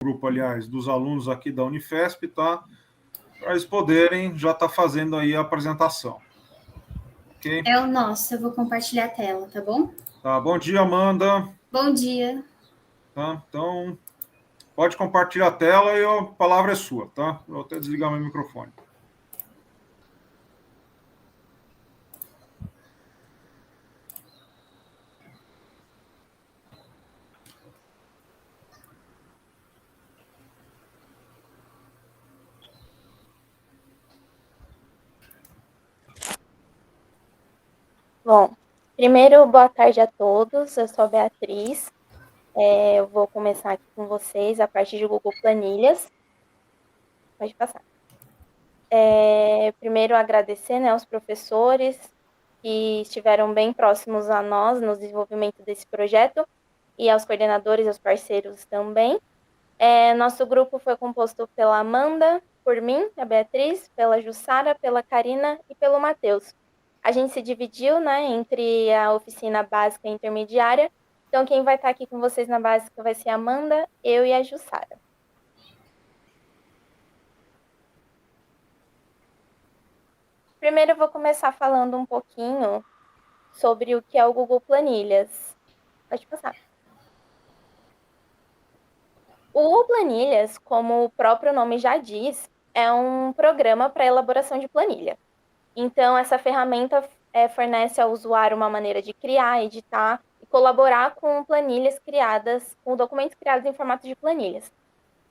grupo, aliás, dos alunos aqui da Unifesp, tá? Para eles poderem já estar fazendo aí a apresentação. Ok? É o nosso, eu vou compartilhar a tela, tá bom? Tá, bom dia, Amanda. Bom dia. Tá, então, pode compartilhar a tela e a palavra é sua, tá? Vou até desligar meu microfone. Bom, primeiro, boa tarde a todos. Eu sou a Beatriz. Eu vou começar aqui com vocês a parte de Google Planilhas. Pode passar. Primeiro, agradecer, né, aos professores que estiveram bem próximos a nós no desenvolvimento desse projeto e aos coordenadores e aos parceiros também. Nosso grupo foi composto pela Amanda, por mim, a Beatriz, pela Jussara, pela Karina e pelo Matheus. A gente se dividiu, né, entre a oficina básica e intermediária. Então, quem vai estar aqui com vocês na básica vai ser a Amanda, eu e a Jussara. Primeiro, eu vou começar falando um pouquinho sobre o que é o Google Planilhas. Pode passar. O Google Planilhas, como o próprio nome já diz, é um programa para elaboração de planilha. Então, essa ferramenta fornece ao usuário uma maneira de criar, editar e colaborar com planilhas criadas, com documentos criados em formato de planilhas.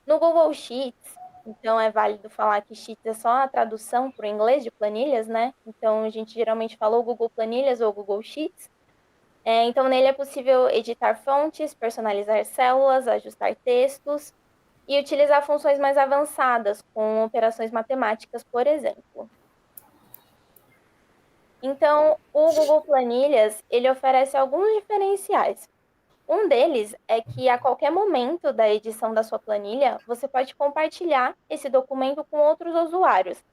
No Google Sheets, então é válido falar que Sheets é só a tradução para o inglês de planilhas, né? Então, a gente geralmente fala ou Google Planilhas ou Google Sheets. Então, nele é possível editar fontes, personalizar células, ajustar textos e utilizar funções mais avançadas, com operações matemáticas, por exemplo. Então, o Google Planilhas, ele oferece alguns diferenciais. Um deles é que a qualquer momento da edição da sua planilha, você pode compartilhar esse documento com outros usuários.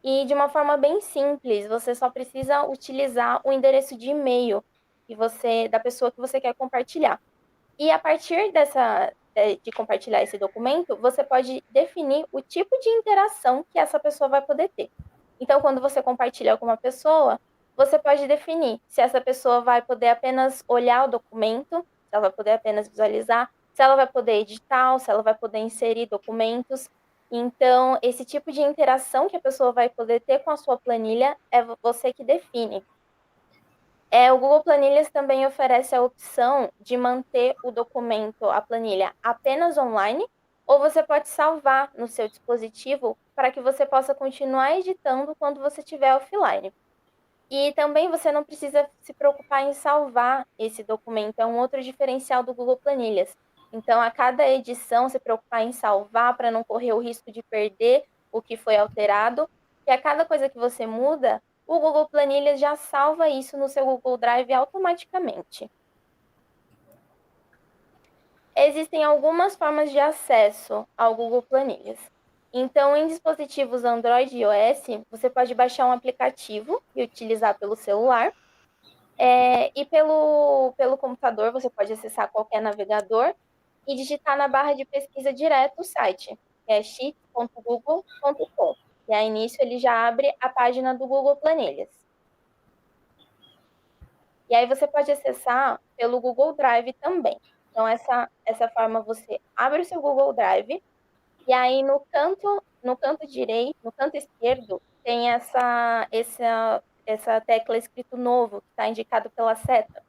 E de uma forma bem simples, você só precisa utilizar o endereço de e-mail da pessoa que você quer compartilhar. E a partir de compartilhar esse documento, você pode definir o tipo de interação que essa pessoa vai poder ter. Então, quando você compartilha com uma pessoa, você pode definir se essa pessoa vai poder apenas olhar o documento, se ela vai poder apenas visualizar, se ela vai poder editar, ou se ela vai poder inserir documentos. Então, esse tipo de interação que a pessoa vai poder ter com a sua planilha é você que define. O Google Planilhas também oferece a opção de manter o documento, a planilha, apenas online, ou você pode salvar no seu dispositivo para que você possa continuar editando quando você estiver offline. E também você não precisa se preocupar em salvar esse documento, é um outro diferencial do Google Planilhas. Então, a cada edição, se preocupar em salvar para não correr o risco de perder o que foi alterado. E a cada coisa que você muda, o Google Planilhas já salva isso no seu Google Drive automaticamente. Existem algumas formas de acesso ao Google Planilhas. Então, em dispositivos Android e iOS, você pode baixar um aplicativo e utilizar pelo celular. E pelo computador, você pode acessar qualquer navegador e digitar na barra de pesquisa direto o site, que é sheets.google.com. E aí, nisso, ele já abre a página do Google Planilhas. E aí, você pode acessar pelo Google Drive também. Então, essa forma, você abre o seu Google Drive e aí, no canto direito, no canto esquerdo, tem essa tecla escrito novo, que está indicado pela seta.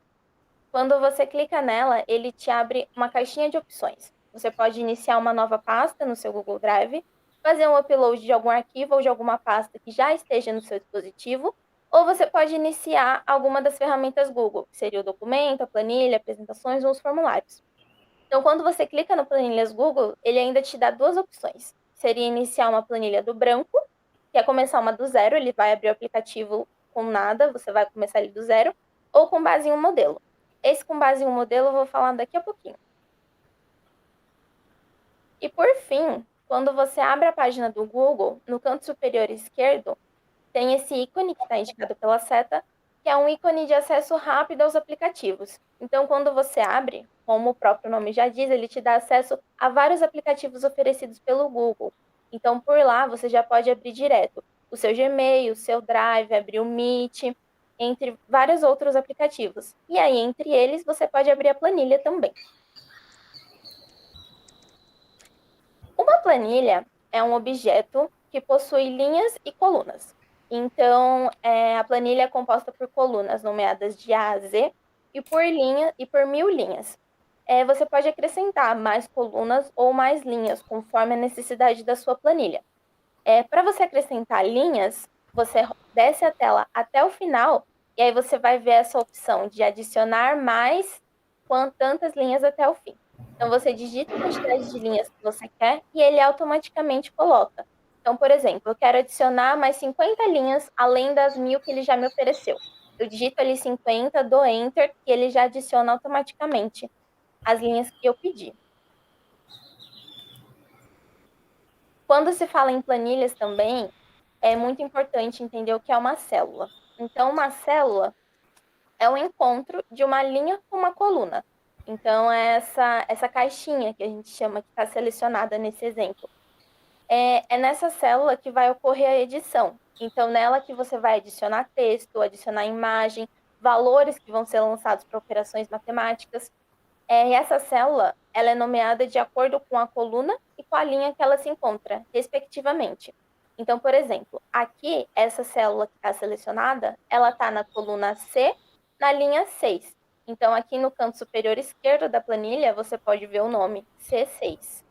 Quando você clica nela, ele te abre uma caixinha de opções. Você pode iniciar uma nova pasta no seu Google Drive, fazer um upload de algum arquivo ou de alguma pasta que já esteja no seu dispositivo, ou você pode iniciar alguma das ferramentas Google, que seria o documento, a planilha, apresentações ou os formulários. Então, quando você clica no Planilhas Google, ele ainda te dá duas opções. Seria iniciar uma planilha do branco, que é começar uma do zero, ele vai abrir o aplicativo com nada, você vai começar ele do zero, ou com base em um modelo. Esse com base em um modelo eu vou falar daqui a pouquinho. E por fim, quando você abre a página do Google, no canto superior esquerdo, tem esse ícone que está indicado pela seta, que que é um ícone de acesso rápido aos aplicativos. Então, quando você abre, como o próprio nome já diz, ele te dá acesso a vários aplicativos oferecidos pelo Google. Então, por lá, você já pode abrir direto o seu Gmail, o seu Drive, abrir o Meet, entre vários outros aplicativos. E aí, entre eles, você pode abrir a planilha também. Uma planilha é um objeto que possui linhas e colunas. Então, a planilha é composta por colunas nomeadas de A a Z e por linha e por 1000 linhas. Você pode acrescentar mais colunas ou mais linhas, conforme a necessidade da sua planilha. Para você acrescentar linhas, você desce a tela até o final e aí você vai ver essa opção de adicionar mais tantas linhas até o fim. Então, você digita a quantidade de linhas que você quer e ele automaticamente coloca. Então, por exemplo, eu quero adicionar mais 50 linhas além das 1000 que ele já me ofereceu. Eu digito ali 50, dou Enter e ele já adiciona automaticamente as linhas que eu pedi. Quando se fala em planilhas também, é muito importante entender o que é uma célula. Então, uma célula é o encontro de uma linha com uma coluna. Então, é essa caixinha que a gente chama, que está selecionada nesse exemplo. É nessa célula que vai ocorrer a edição. Então, nela que você vai adicionar texto, adicionar imagem, valores que vão ser lançados para operações matemáticas. E essa célula, ela é nomeada de acordo com a coluna e com a linha que ela se encontra, respectivamente. Então, por exemplo, aqui, essa célula que está selecionada, ela está na coluna C, na linha 6. Então, aqui no canto superior esquerdo da planilha, você pode ver o nome C6.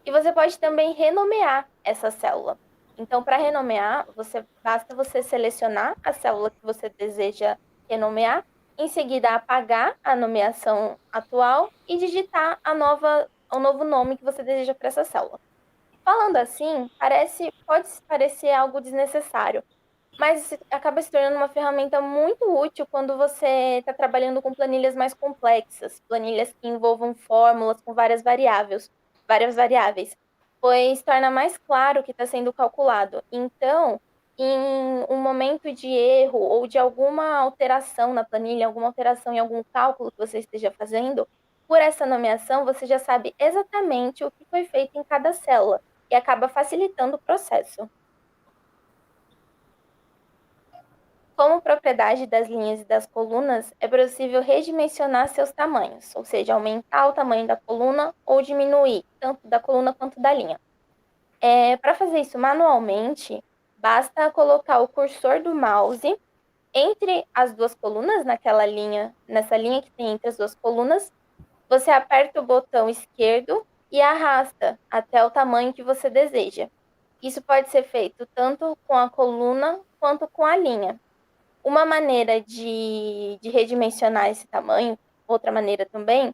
E você pode também renomear essa célula. Então, para renomear, basta você selecionar a célula que você deseja renomear, em seguida apagar a nomeação atual e digitar o novo nome que você deseja para essa célula. Falando assim, pode parecer algo desnecessário, mas acaba se tornando uma ferramenta muito útil quando você está trabalhando com planilhas mais complexas, planilhas que envolvam fórmulas com várias variáveis, pois torna mais claro o que está sendo calculado. Então, em um momento de erro ou de alguma alteração na planilha, alguma alteração em algum cálculo que você esteja fazendo, por essa nomeação você já sabe exatamente o que foi feito em cada célula e acaba facilitando o processo. Como propriedade das linhas e das colunas, é possível redimensionar seus tamanhos, ou seja, aumentar o tamanho da coluna ou diminuir, tanto da coluna quanto da linha. Para fazer isso manualmente, basta colocar o cursor do mouse entre as duas colunas, nessa linha que tem entre as duas colunas. Você aperta o botão esquerdo e arrasta até o tamanho que você deseja. Isso pode ser feito tanto com a coluna quanto com a linha. Uma maneira de redimensionar esse tamanho, outra maneira também,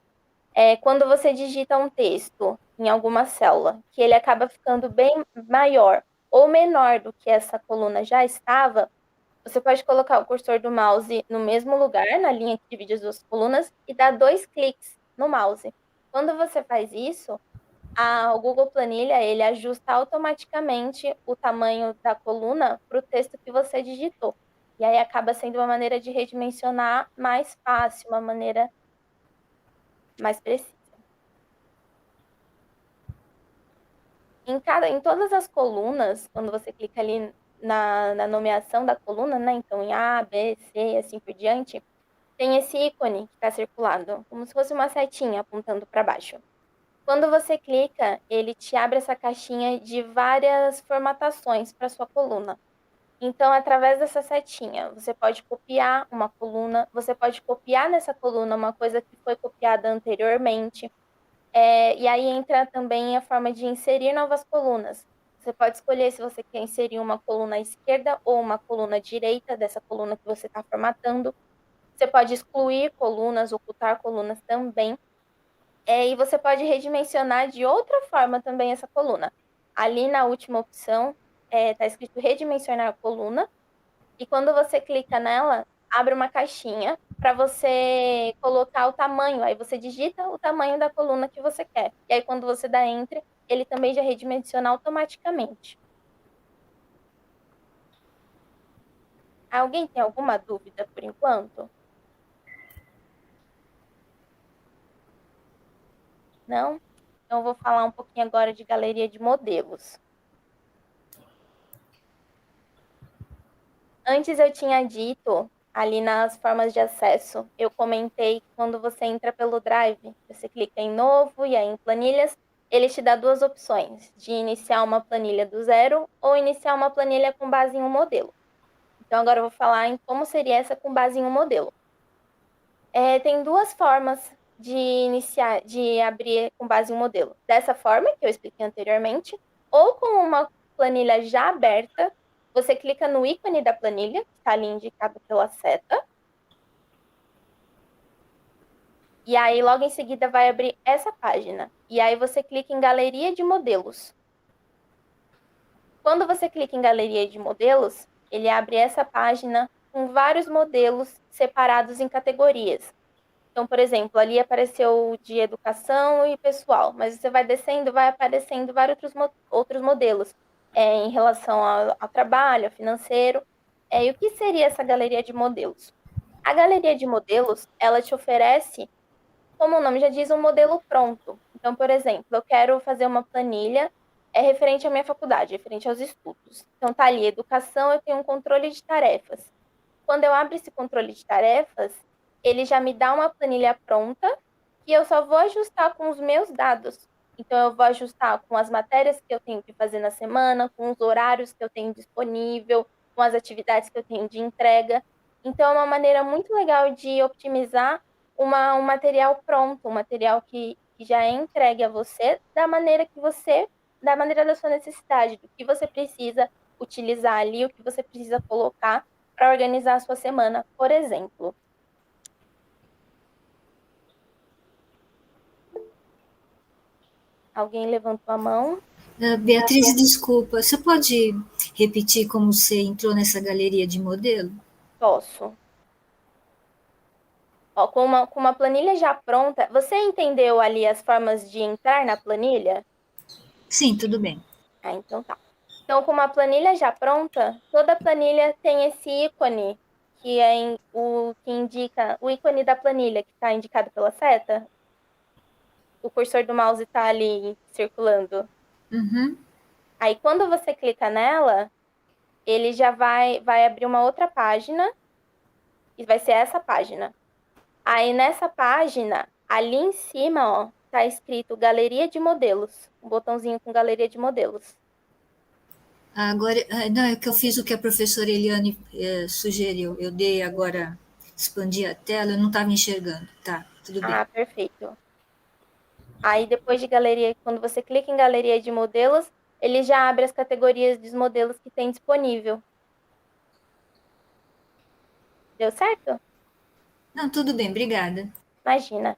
é quando você digita um texto em alguma célula, que ele acaba ficando bem maior ou menor do que essa coluna já estava, você pode colocar o cursor do mouse no mesmo lugar, na linha que divide as duas colunas, e dar 2 cliques no mouse. Quando você faz isso, o Google Planilha, ele ajusta automaticamente o tamanho da coluna para o texto que você digitou. E aí acaba sendo uma maneira de redimensionar mais fácil, uma maneira mais precisa. Em todas as colunas, quando você clica ali na nomeação da coluna, né? Então, em A, B, C e assim por diante, tem esse ícone que está circulado, como se fosse uma setinha apontando para baixo. Quando você clica, ele te abre essa caixinha de várias formatações para sua coluna. Então, através dessa setinha, você pode copiar uma coluna, você pode copiar nessa coluna uma coisa que foi copiada anteriormente. E aí entra também a forma de inserir novas colunas. Você pode escolher se você quer inserir uma coluna à esquerda ou uma coluna à direita dessa coluna que você está formatando. Você pode excluir colunas, ocultar colunas também. E você pode redimensionar de outra forma também essa coluna. Ali na última opção, está escrito redimensionar coluna. E quando você clica nela, abre uma caixinha para você colocar o tamanho. Aí você digita o tamanho da coluna que você quer. E aí quando você dá Enter, ele também já redimensiona automaticamente. Alguém tem alguma dúvida por enquanto? Não? Então, eu vou falar um pouquinho agora de galeria de modelos. Antes eu tinha dito, ali nas formas de acesso, eu comentei que quando você entra pelo Drive, você clica em Novo e aí em Planilhas, ele te dá duas opções, de iniciar uma planilha do zero ou iniciar uma planilha com base em um modelo. Então, agora eu vou falar em como seria essa com base em um modelo. Tem duas formas de iniciar, de abrir com base em um modelo. Dessa forma, que eu expliquei anteriormente, ou com uma planilha já aberta, você clica no ícone da planilha, que está ali indicado pela seta, e aí logo em seguida vai abrir essa página. E aí você clica em Galeria de Modelos. Quando você clica em Galeria de Modelos, ele abre essa página com vários modelos separados em categorias. Então, por exemplo, ali apareceu de educação e pessoal, mas você vai descendo, vai aparecendo vários outros modelos em relação ao trabalho, ao financeiro. E o que seria essa galeria de modelos? A galeria de modelos, ela te oferece, como o nome já diz, um modelo pronto. Então, por exemplo, eu quero fazer uma planilha referente à minha faculdade, referente aos estudos. Então, tá ali, educação, eu tenho um controle de tarefas. Quando eu abro esse controle de tarefas, ele já me dá uma planilha pronta que eu só vou ajustar com os meus dados. Então, eu vou ajustar com as matérias que eu tenho que fazer na semana, com os horários que eu tenho disponível, com as atividades que eu tenho de entrega. Então, é uma maneira muito legal de optimizar um material pronto, um material que já é entregue a você da maneira da sua necessidade, do que você precisa utilizar ali, o que você precisa colocar para organizar a sua semana, por exemplo. Alguém levantou a mão? Beatriz, desculpa, você pode repetir como você entrou nessa galeria de modelo? Posso. Ó, com uma planilha já pronta, você entendeu ali as formas de entrar na planilha? Sim, tudo bem. Ah, então tá. Então, com uma planilha já pronta, toda planilha tem esse ícone o que indica o ícone da planilha que está indicado pela seta. O cursor do mouse está ali circulando. Uhum. Aí, quando você clica nela, ele já vai abrir uma outra página, e vai ser essa página. Aí, nessa página, ali em cima, ó, tá escrito Galeria de Modelos. Um botãozinho com Galeria de Modelos. Agora, não, é que eu fiz o que a professora Eliane sugeriu. Eu dei agora, expandi a tela, eu não estava enxergando. Tá, tudo bem. Ah, perfeito. Aí, depois de galeria, quando você clica em Galeria de Modelos, ele já abre as categorias dos modelos que tem disponível. Deu certo? Não, tudo bem, obrigada. Imagina.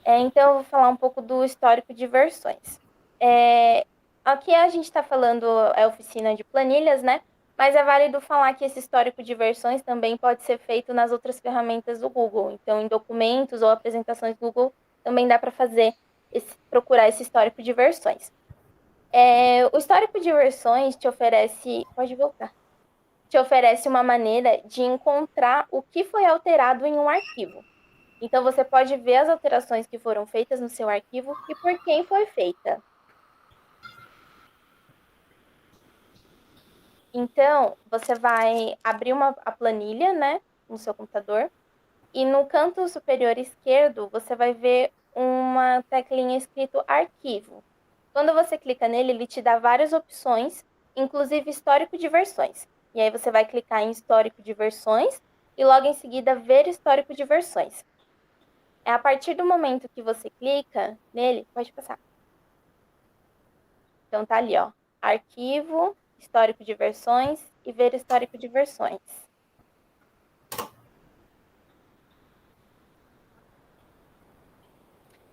Então, eu vou falar um pouco do histórico de versões. Aqui a gente está falando oficina de planilhas, né? Mas é válido falar que esse histórico de versões também pode ser feito nas outras ferramentas do Google. Então, em documentos ou apresentações do Google, também dá para procurar esse histórico de versões. O histórico de versões te oferece. Pode voltar. Te oferece uma maneira de encontrar o que foi alterado em um arquivo. Então, você pode ver as alterações que foram feitas no seu arquivo e por quem foi feita. Então, você vai abrir a planilha, né, no seu computador, e no canto superior esquerdo, você vai ver uma teclinha escrito Arquivo. Quando você clica nele, ele te dá várias opções, inclusive histórico de versões. E aí você vai clicar em Histórico de versões e logo em seguida Ver histórico de versões. É a partir do momento que você clica nele, pode passar. Então tá ali, ó, Arquivo, Histórico de versões e Ver histórico de versões.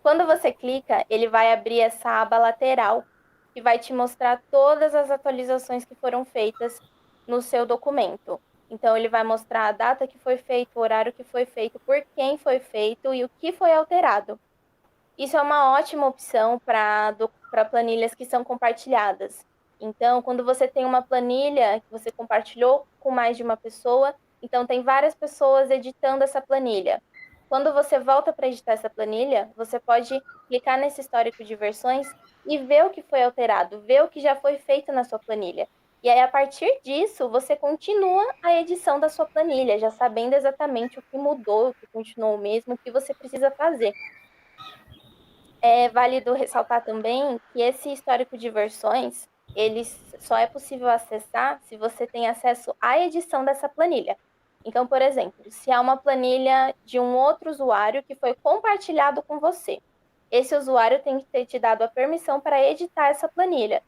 Quando você clica, ele vai abrir essa aba lateral que vai te mostrar todas as atualizações que foram feitas no seu documento. Então, ele vai mostrar a data que foi feito, o horário que foi feito, por quem foi feito e o que foi alterado. Isso é uma ótima opção para planilhas que são compartilhadas. Então, quando você tem uma planilha que você compartilhou com mais de uma pessoa, então tem várias pessoas editando essa planilha. Quando você volta para editar essa planilha, você pode clicar nesse histórico de versões e ver o que foi alterado, ver o que já foi feito na sua planilha. E aí, a partir disso, você continua a edição da sua planilha, já sabendo exatamente o que mudou, o que continuou o mesmo, o que você precisa fazer. É válido ressaltar também que esse histórico de versões, ele só é possível acessar se você tem acesso à edição dessa planilha. Então, por exemplo, se há uma planilha de um outro usuário que foi compartilhado com você, esse usuário tem que ter te dado a permissão para editar essa planilha.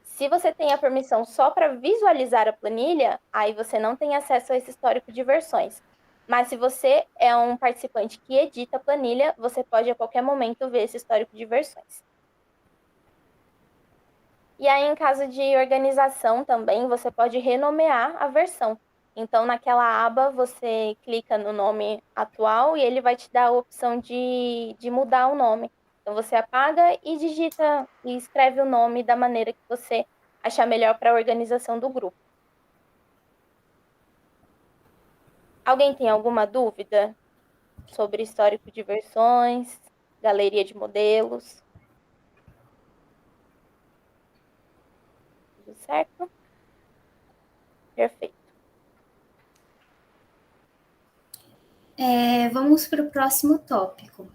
Se você tem a permissão só para visualizar a planilha, aí você não tem acesso a esse histórico de versões. Mas se você é um participante que edita a planilha, você pode a qualquer momento ver esse histórico de versões. E aí, em caso de organização também, você pode renomear a versão. Então, naquela aba, você clica no nome atual e ele vai te dar a opção de mudar o nome. Então, você apaga e digita e escreve o nome da maneira que você achar melhor para a organização do grupo. Alguém tem alguma dúvida sobre histórico de versões, galeria de modelos? Tudo certo? Perfeito. Vamos para o próximo tópico,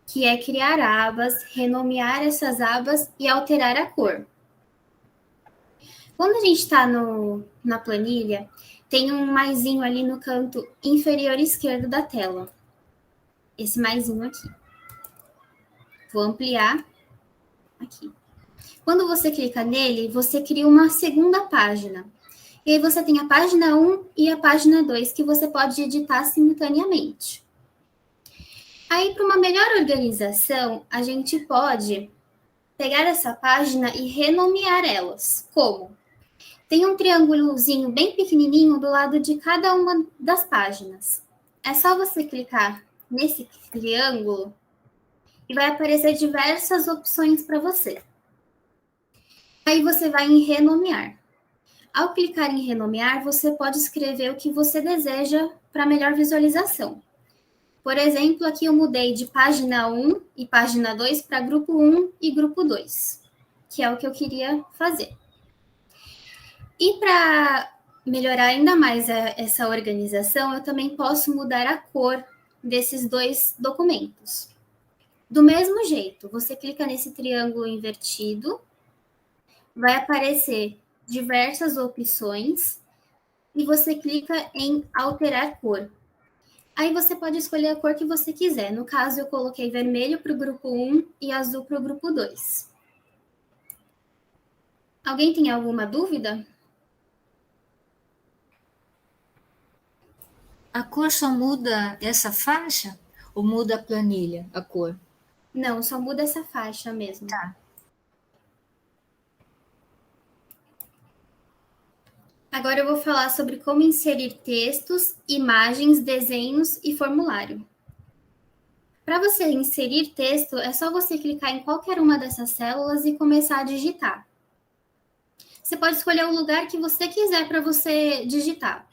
que é criar abas, renomear essas abas e alterar a cor. Quando a gente está na planilha, tem um maisinho ali no canto inferior esquerdo da tela. Esse maisinho aqui. Vou ampliar aqui. Quando você clica nele, você cria uma segunda página. E aí você tem a página 1 e a página 2 que você pode editar simultaneamente. Aí, para uma melhor organização, a gente pode pegar essa página e renomear elas. Como? Tem um triângulozinho bem pequenininho do lado de cada uma das páginas. É só você clicar nesse triângulo e vai aparecer diversas opções para você. Aí você vai em renomear. Ao clicar em renomear, você pode escrever o que você deseja para melhor visualização. Por exemplo, aqui eu mudei de página 1 e página 2 para grupo 1 e grupo 2, que é o que eu queria fazer. E para melhorar ainda mais essa organização, eu também posso mudar a cor desses dois documentos. Do mesmo jeito, você clica nesse triângulo invertido, vai aparecer diversas opções e você clica em alterar cor. Aí você pode escolher a cor que você quiser. No caso, eu coloquei vermelho para o grupo 1 e azul para o grupo 2. Alguém tem alguma dúvida? A cor só muda essa faixa ou muda a planilha, a cor? Não, só muda essa faixa mesmo. Tá. Agora eu vou falar sobre como inserir textos, imagens, desenhos e formulário. Para você inserir texto, é só você clicar em qualquer uma dessas células e começar a digitar. Você pode escolher o lugar que você quiser para você digitar.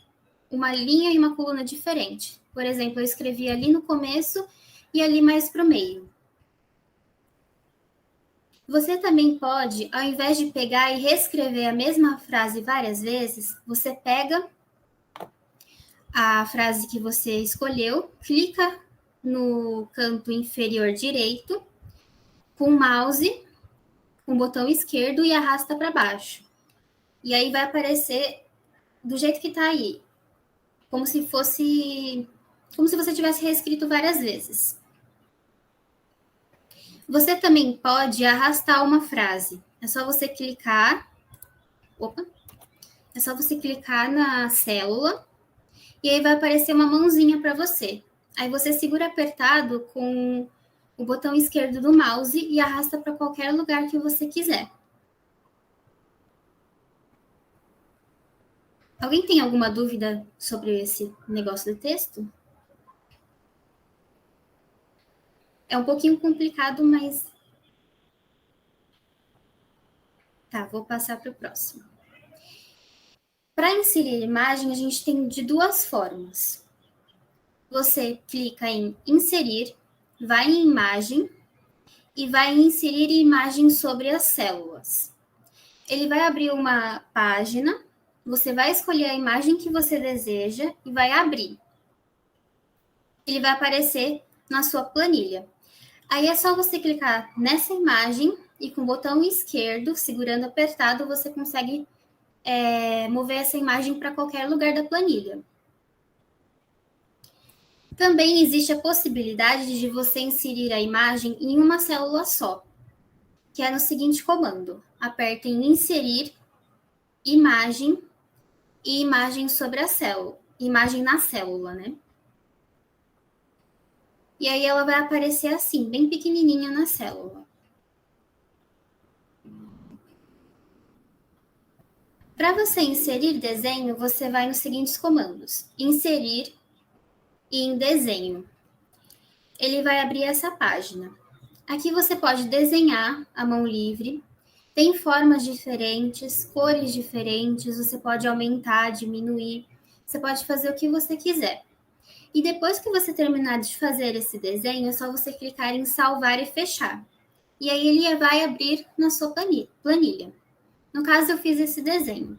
Uma linha e uma coluna diferente. Por exemplo, eu escrevi ali no começo e ali mais para o meio. Você também pode, ao invés de pegar e reescrever a mesma frase várias vezes, você pega a frase que você escolheu, clica no canto inferior direito, com o mouse, com o botão esquerdo e arrasta para baixo. E aí vai aparecer do jeito que está aí, como se você tivesse reescrito várias vezes. Você também pode arrastar uma frase. É só você clicar na célula e aí vai aparecer uma mãozinha para você. Aí você segura apertado com o botão esquerdo do mouse e arrasta para qualquer lugar que você quiser. Alguém tem alguma dúvida sobre esse negócio do texto? É um pouquinho complicado, mas Tá, vou passar para o próximo. Para inserir imagem, a gente tem de duas formas. Você clica em inserir, vai em imagem e vai em inserir imagem sobre as células. Ele vai abrir uma página, você vai escolher a imagem que você deseja e vai abrir. Ele vai aparecer na sua planilha. Aí é só você clicar nessa imagem e com o botão esquerdo, segurando apertado, você consegue mover essa imagem para qualquer lugar da planilha. Também existe a possibilidade de você inserir a imagem em uma célula só, que é no seguinte comando. Aperta em inserir, imagem e imagem sobre a célula. Imagem na célula, né? E aí ela vai aparecer assim, bem pequenininha na célula. Para você inserir desenho, você vai nos seguintes comandos. Inserir e em desenho. Ele vai abrir essa página. Aqui você pode desenhar à mão livre. Tem formas diferentes, cores diferentes. Você pode aumentar, diminuir. Você pode fazer o que você quiser. E depois que você terminar de fazer esse desenho, é só você clicar em salvar e fechar. E aí ele vai abrir na sua planilha. No caso, eu fiz esse desenho.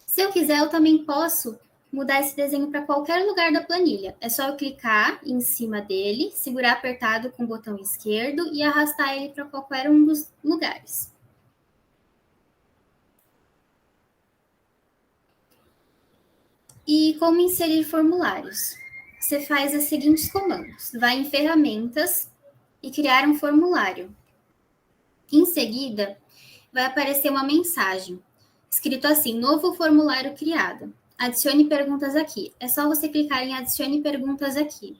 Se eu quiser, eu também posso mudar esse desenho para qualquer lugar da planilha. É só eu clicar em cima dele, segurar apertado com o botão esquerdo e arrastar ele para qualquer um dos lugares. E como inserir formulários? Você faz os seguintes comandos. Vai em ferramentas e criar um formulário. Em seguida, vai aparecer uma mensagem, escrito assim, novo formulário criado. Adicione perguntas aqui. É só você clicar em adicione perguntas aqui.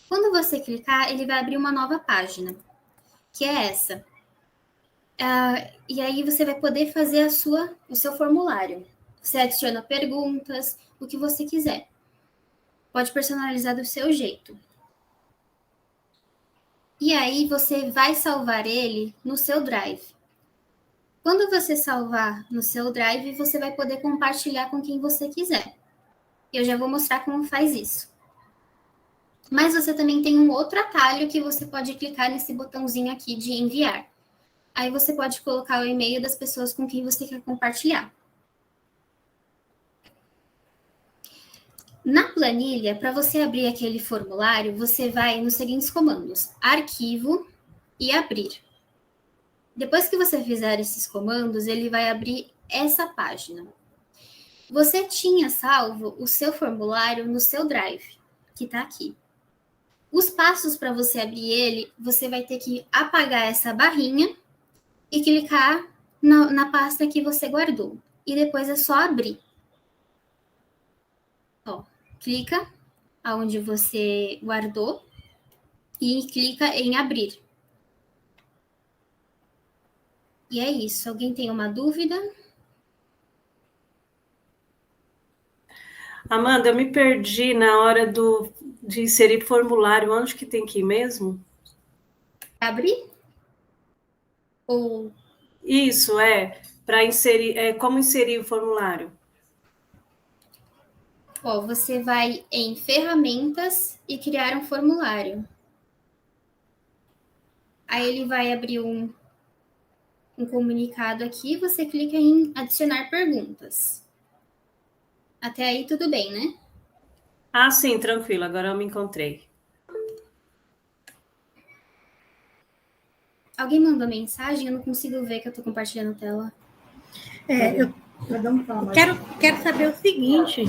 Quando você clicar, ele vai abrir uma nova página, que é essa. E aí você vai poder fazer o seu formulário. Você adiciona perguntas, o que você quiser. Pode personalizar do seu jeito. E aí você vai salvar ele no seu Drive. Quando você salvar no seu Drive, você vai poder compartilhar com quem você quiser. Eu já vou mostrar como faz isso. Mas você também tem um outro atalho que você pode clicar nesse botãozinho aqui de enviar. Aí você pode colocar o e-mail das pessoas com quem você quer compartilhar. Na planilha, para você abrir aquele formulário, você vai nos seguintes comandos. Arquivo e abrir. Depois que você fizer esses comandos, ele vai abrir essa página. Você tinha salvo o seu formulário no seu Drive, que está aqui. Os passos para você abrir ele, você vai ter que apagar essa barrinha e clicar na pasta que você guardou. E depois é só abrir. Ó, clica aonde você guardou e clica em abrir. E é isso. Alguém tem uma dúvida? Amanda, eu me perdi na hora de inserir formulário. Onde que tem que ir mesmo? Abrir? Ou... Isso, para inserir, como inserir o formulário? Ó, você vai em ferramentas e criar um formulário. Aí ele vai abrir um comunicado aqui, você clica em adicionar perguntas. Até aí tudo bem, né? Ah, sim, tranquilo, agora eu me encontrei. Alguém mandou mensagem? Eu não consigo ver que eu tô compartilhando a tela. Eu quero saber o seguinte,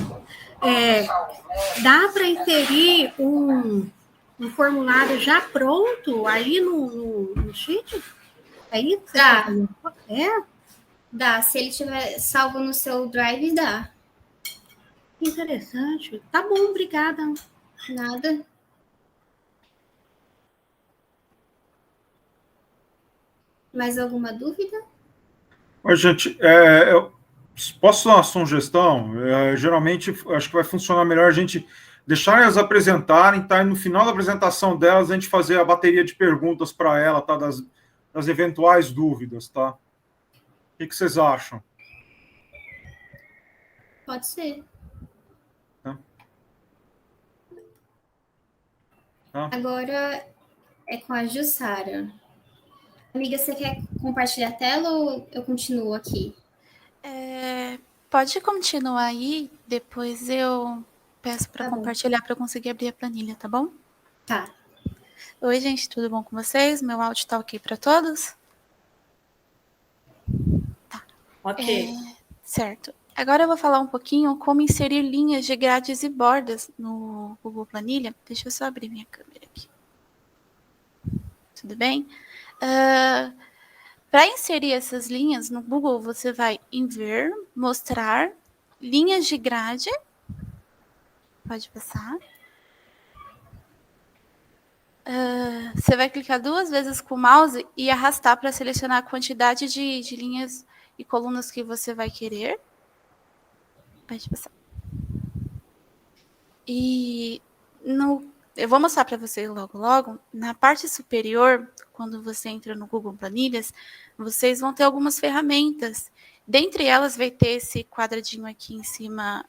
dá para inserir um formulário já pronto aí no sheet? É isso? Dá. Dá. Se ele tiver salvo no seu Drive, dá. Interessante. Tá bom, obrigada. Nada. Mais alguma dúvida? Oi, gente, eu posso dar uma sugestão? Geralmente, acho que vai funcionar melhor a gente deixar elas apresentarem, tá? E no final da apresentação delas, a gente fazer a bateria de perguntas para ela, tá? Das eventuais dúvidas, tá? que vocês acham? Pode ser. Tá. Agora é com a Jussara. Amiga, você quer compartilhar a tela ou eu continuo aqui? Pode continuar aí, depois eu peço para Tá bom. compartilhar para eu conseguir abrir a planilha, tá bom? Tá. Oi, gente, tudo bom com vocês? Meu áudio tá ok para todos? Ok. Certo. Agora eu vou falar um pouquinho como inserir linhas de grades e bordas no Google Planilha. Deixa eu só abrir minha câmera aqui. Tudo bem? Para inserir essas linhas no Google, você vai em ver, mostrar, linhas de grade. Pode passar. Você vai clicar 2 vezes com o mouse e arrastar para selecionar a quantidade de linhas e colunas que você vai querer. Pode passar. E eu vou mostrar para vocês logo. Na parte superior, quando você entra no Google Planilhas, vocês vão ter algumas ferramentas. Dentre elas vai ter esse quadradinho aqui em cima,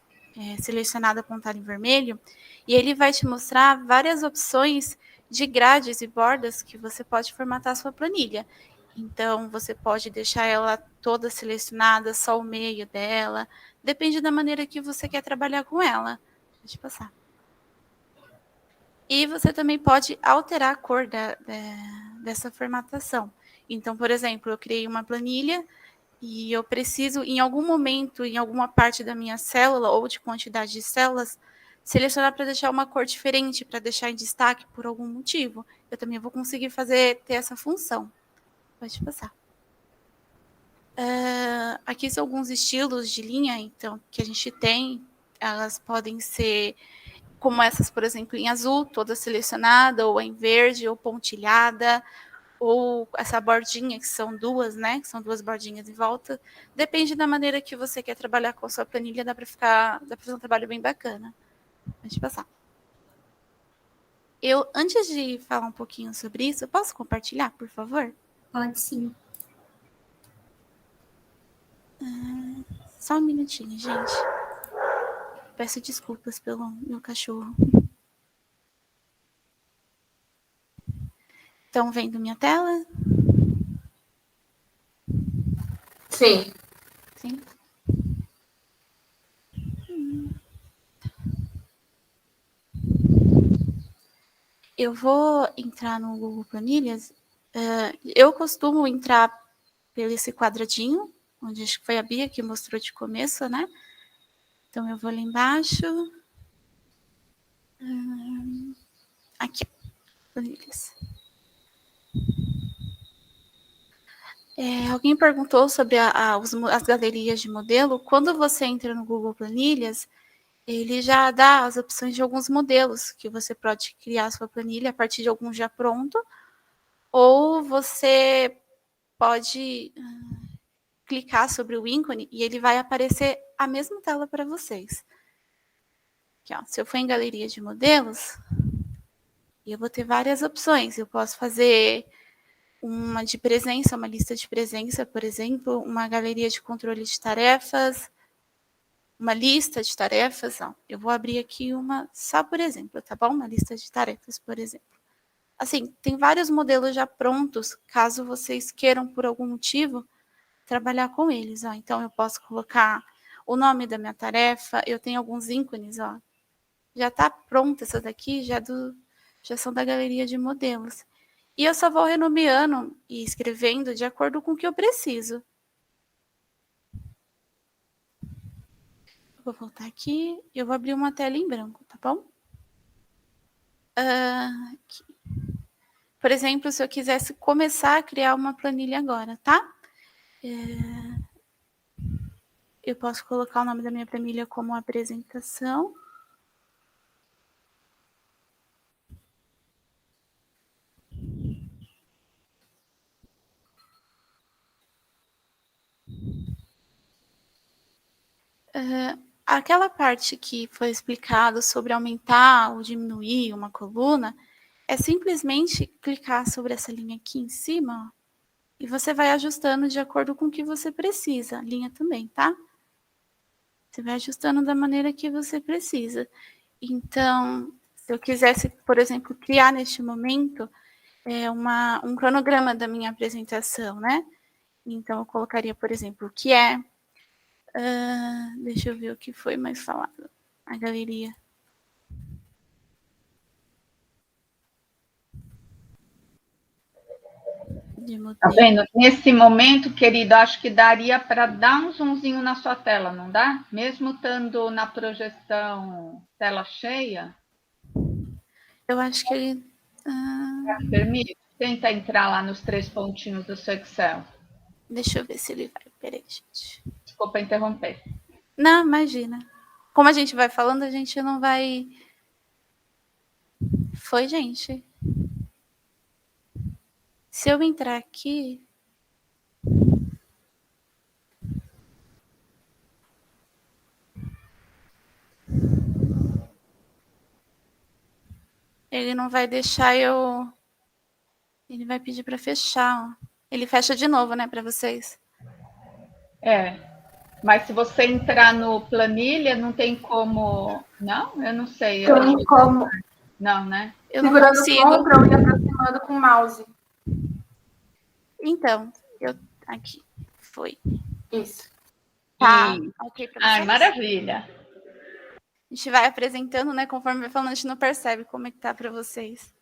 selecionado apontado em vermelho, e ele vai te mostrar várias opções de grades e bordas que você pode formatar a sua planilha. Então, você pode deixar ela toda selecionada, só o meio dela. Depende da maneira que você quer trabalhar com ela. Pode passar. E você também pode alterar a cor dessa formatação. Então, por exemplo, eu criei uma planilha e eu preciso, em algum momento, em alguma parte da minha célula ou de quantidade de células, selecionar para deixar uma cor diferente, para deixar em destaque por algum motivo. Eu também vou conseguir ter essa função. Pode passar. Aqui são alguns estilos de linha, então, que a gente tem. Elas podem ser como essas, por exemplo, em azul, toda selecionada, ou em verde, ou pontilhada, ou essa bordinha, que são duas, né? Que são 2 bordinhas em volta. Depende da maneira que você quer trabalhar com a sua planilha, dá para fazer um trabalho bem bacana. Pode passar. Antes de falar um pouquinho sobre isso, eu posso compartilhar, por favor? Pode sim. Só um minutinho, gente. Peço desculpas pelo meu cachorro. Estão vendo minha tela? Sim. Sim. Eu vou entrar no Google Planilhas. Eu costumo entrar pelo esse quadradinho, onde acho que foi a Bia que mostrou de começo, né? Então, eu vou lá embaixo. Aqui, planilhas. Alguém perguntou sobre as galerias de modelo. Quando você entra no Google Planilhas, ele já dá as opções de alguns modelos que você pode criar a sua planilha a partir de algum já pronto, ou você pode clicar sobre o ícone e ele vai aparecer a mesma tela para vocês. Aqui, ó, se eu for em galeria de modelos, eu vou ter várias opções. Eu posso fazer uma de presença, uma lista de presença, por exemplo, uma galeria de controle de tarefas, uma lista de tarefas. Ó. Eu vou abrir aqui uma só por exemplo, tá bom? Uma lista de tarefas, por exemplo. Assim, tem vários modelos já prontos, caso vocês queiram, por algum motivo, trabalhar com eles. Ó. Então, eu posso colocar o nome da minha tarefa, eu tenho alguns ícones, ó. Já está pronta essa daqui, já são da galeria de modelos. E eu só vou renomeando e escrevendo de acordo com o que eu preciso. Vou voltar aqui, eu vou abrir uma tela em branco, tá bom? Aqui. Por exemplo, se eu quisesse começar a criar uma planilha agora, tá? Eu posso colocar o nome da minha planilha como apresentação. Aquela parte que foi explicado sobre aumentar ou diminuir uma coluna, é simplesmente clicar sobre essa linha aqui em cima, ó, E você vai ajustando de acordo com o que você precisa. A linha também, tá? Você vai ajustando da maneira que você precisa. Então, se eu quisesse, por exemplo, criar neste momento um cronograma da minha apresentação, né? Então, eu colocaria, por exemplo, o que é. Deixa eu ver o que foi mais falado. A galeria. De Tá modelo. vendo? Nesse momento, querido, acho que daria para dar um zoomzinho na sua tela, não dá? Mesmo estando na projeção tela cheia, Eu acho que ele. permite? Tenta entrar lá nos 3 pontinhos do seu Excel. Deixa eu ver se ele vai. Peraí, gente. Desculpa interromper. Não, imagina. Como a gente vai falando, a gente não vai. Foi, gente. Se eu entrar aqui. Ele não vai deixar eu. Ele vai pedir para fechar. Ó. Ele fecha de novo, né, para vocês. Mas se você entrar no planilha, não tem como. Não? Eu não sei. Tem como. Não, né? Eu não Segurando consigo. Ctrl e aproximando com o mouse. Então, aqui. Foi. Isso. Tá. Ok para vocês? Ai, maravilha. A gente vai apresentando, né? Conforme vai falando, a gente não percebe como é que tá para vocês.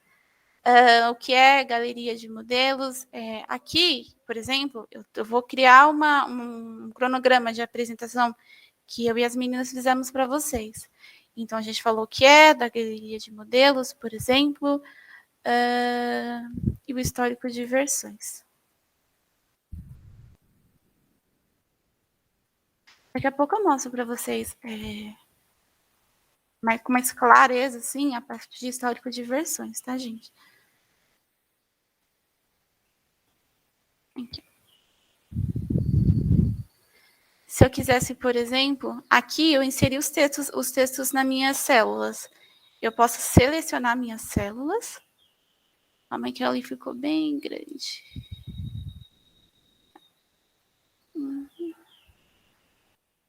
O que é galeria de modelos? Aqui, por exemplo, eu vou criar um cronograma de apresentação que eu e as meninas fizemos para vocês. Então, a gente falou o que é da galeria de modelos, por exemplo, e o histórico de versões. Daqui a pouco eu mostro para vocês com mais clareza, assim, a parte de histórico de versões, tá, gente? Aqui. Se eu quisesse, por exemplo, aqui eu inseri os textos nas minhas células. Eu posso selecionar minhas células. Calma aí que ali ficou bem grande.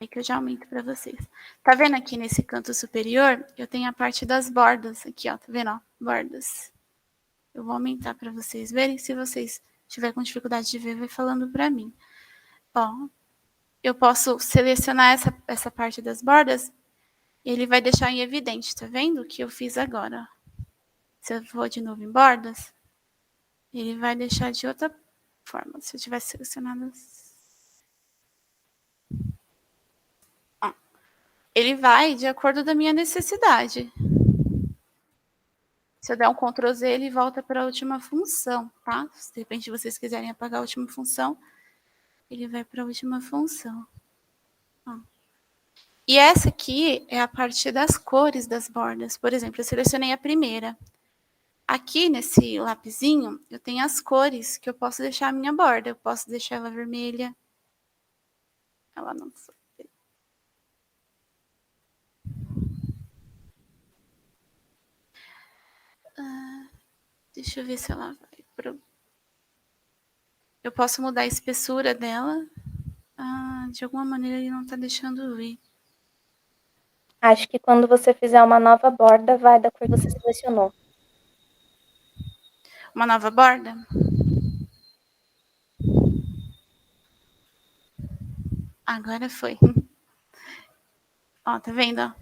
É que eu já aumento para vocês. Tá vendo aqui nesse canto superior? Eu tenho a parte das bordas aqui, ó. Tá vendo, ó? Bordas. Eu vou aumentar para vocês verem. Se vocês tiverem com dificuldade de ver, vai falando para mim. Ó, eu posso selecionar essa parte das bordas e ele vai deixar em evidente, tá vendo o que eu fiz agora? Se eu for de novo em bordas, ele vai deixar de outra forma. Se eu tivesse selecionado... Ó, ele vai de acordo da minha necessidade. Se eu der um Ctrl Z, ele volta para a última função, tá? Se de repente vocês quiserem apagar a última função, ele vai para a última função. Ó. E essa aqui é a parte das cores das bordas. Por exemplo, eu selecionei a primeira. Aqui, nesse lapisinho, eu tenho as cores que eu posso deixar a minha borda. Eu posso deixar ela vermelha. Ela não foi. Deixa eu ver se ela vai pro... Eu posso mudar a espessura dela. De alguma maneira ele não está deixando ir. Acho que quando você fizer uma nova borda, vai da cor que você selecionou. Uma nova borda? Agora foi. Ó, tá vendo? Ó?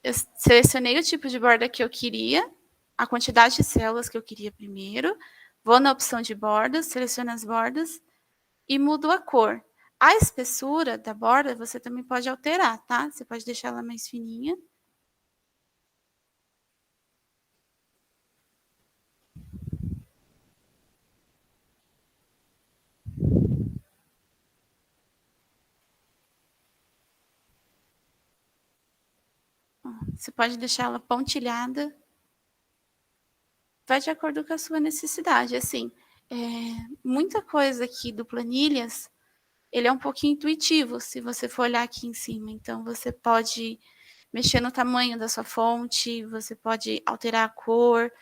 Eu selecionei o tipo de borda que eu queria, a quantidade de células que eu queria primeiro, vou na opção de bordas, seleciono as bordas e mudo a cor. A espessura da borda você também pode alterar, tá? Você pode deixar ela mais fininha. Você pode deixar ela pontilhada. Vai de acordo com a sua necessidade. Assim, muita coisa aqui do Planilhas, ele é um pouquinho intuitivo, se você for olhar aqui em cima. Então, você pode mexer no tamanho da sua fonte, você pode alterar a cor,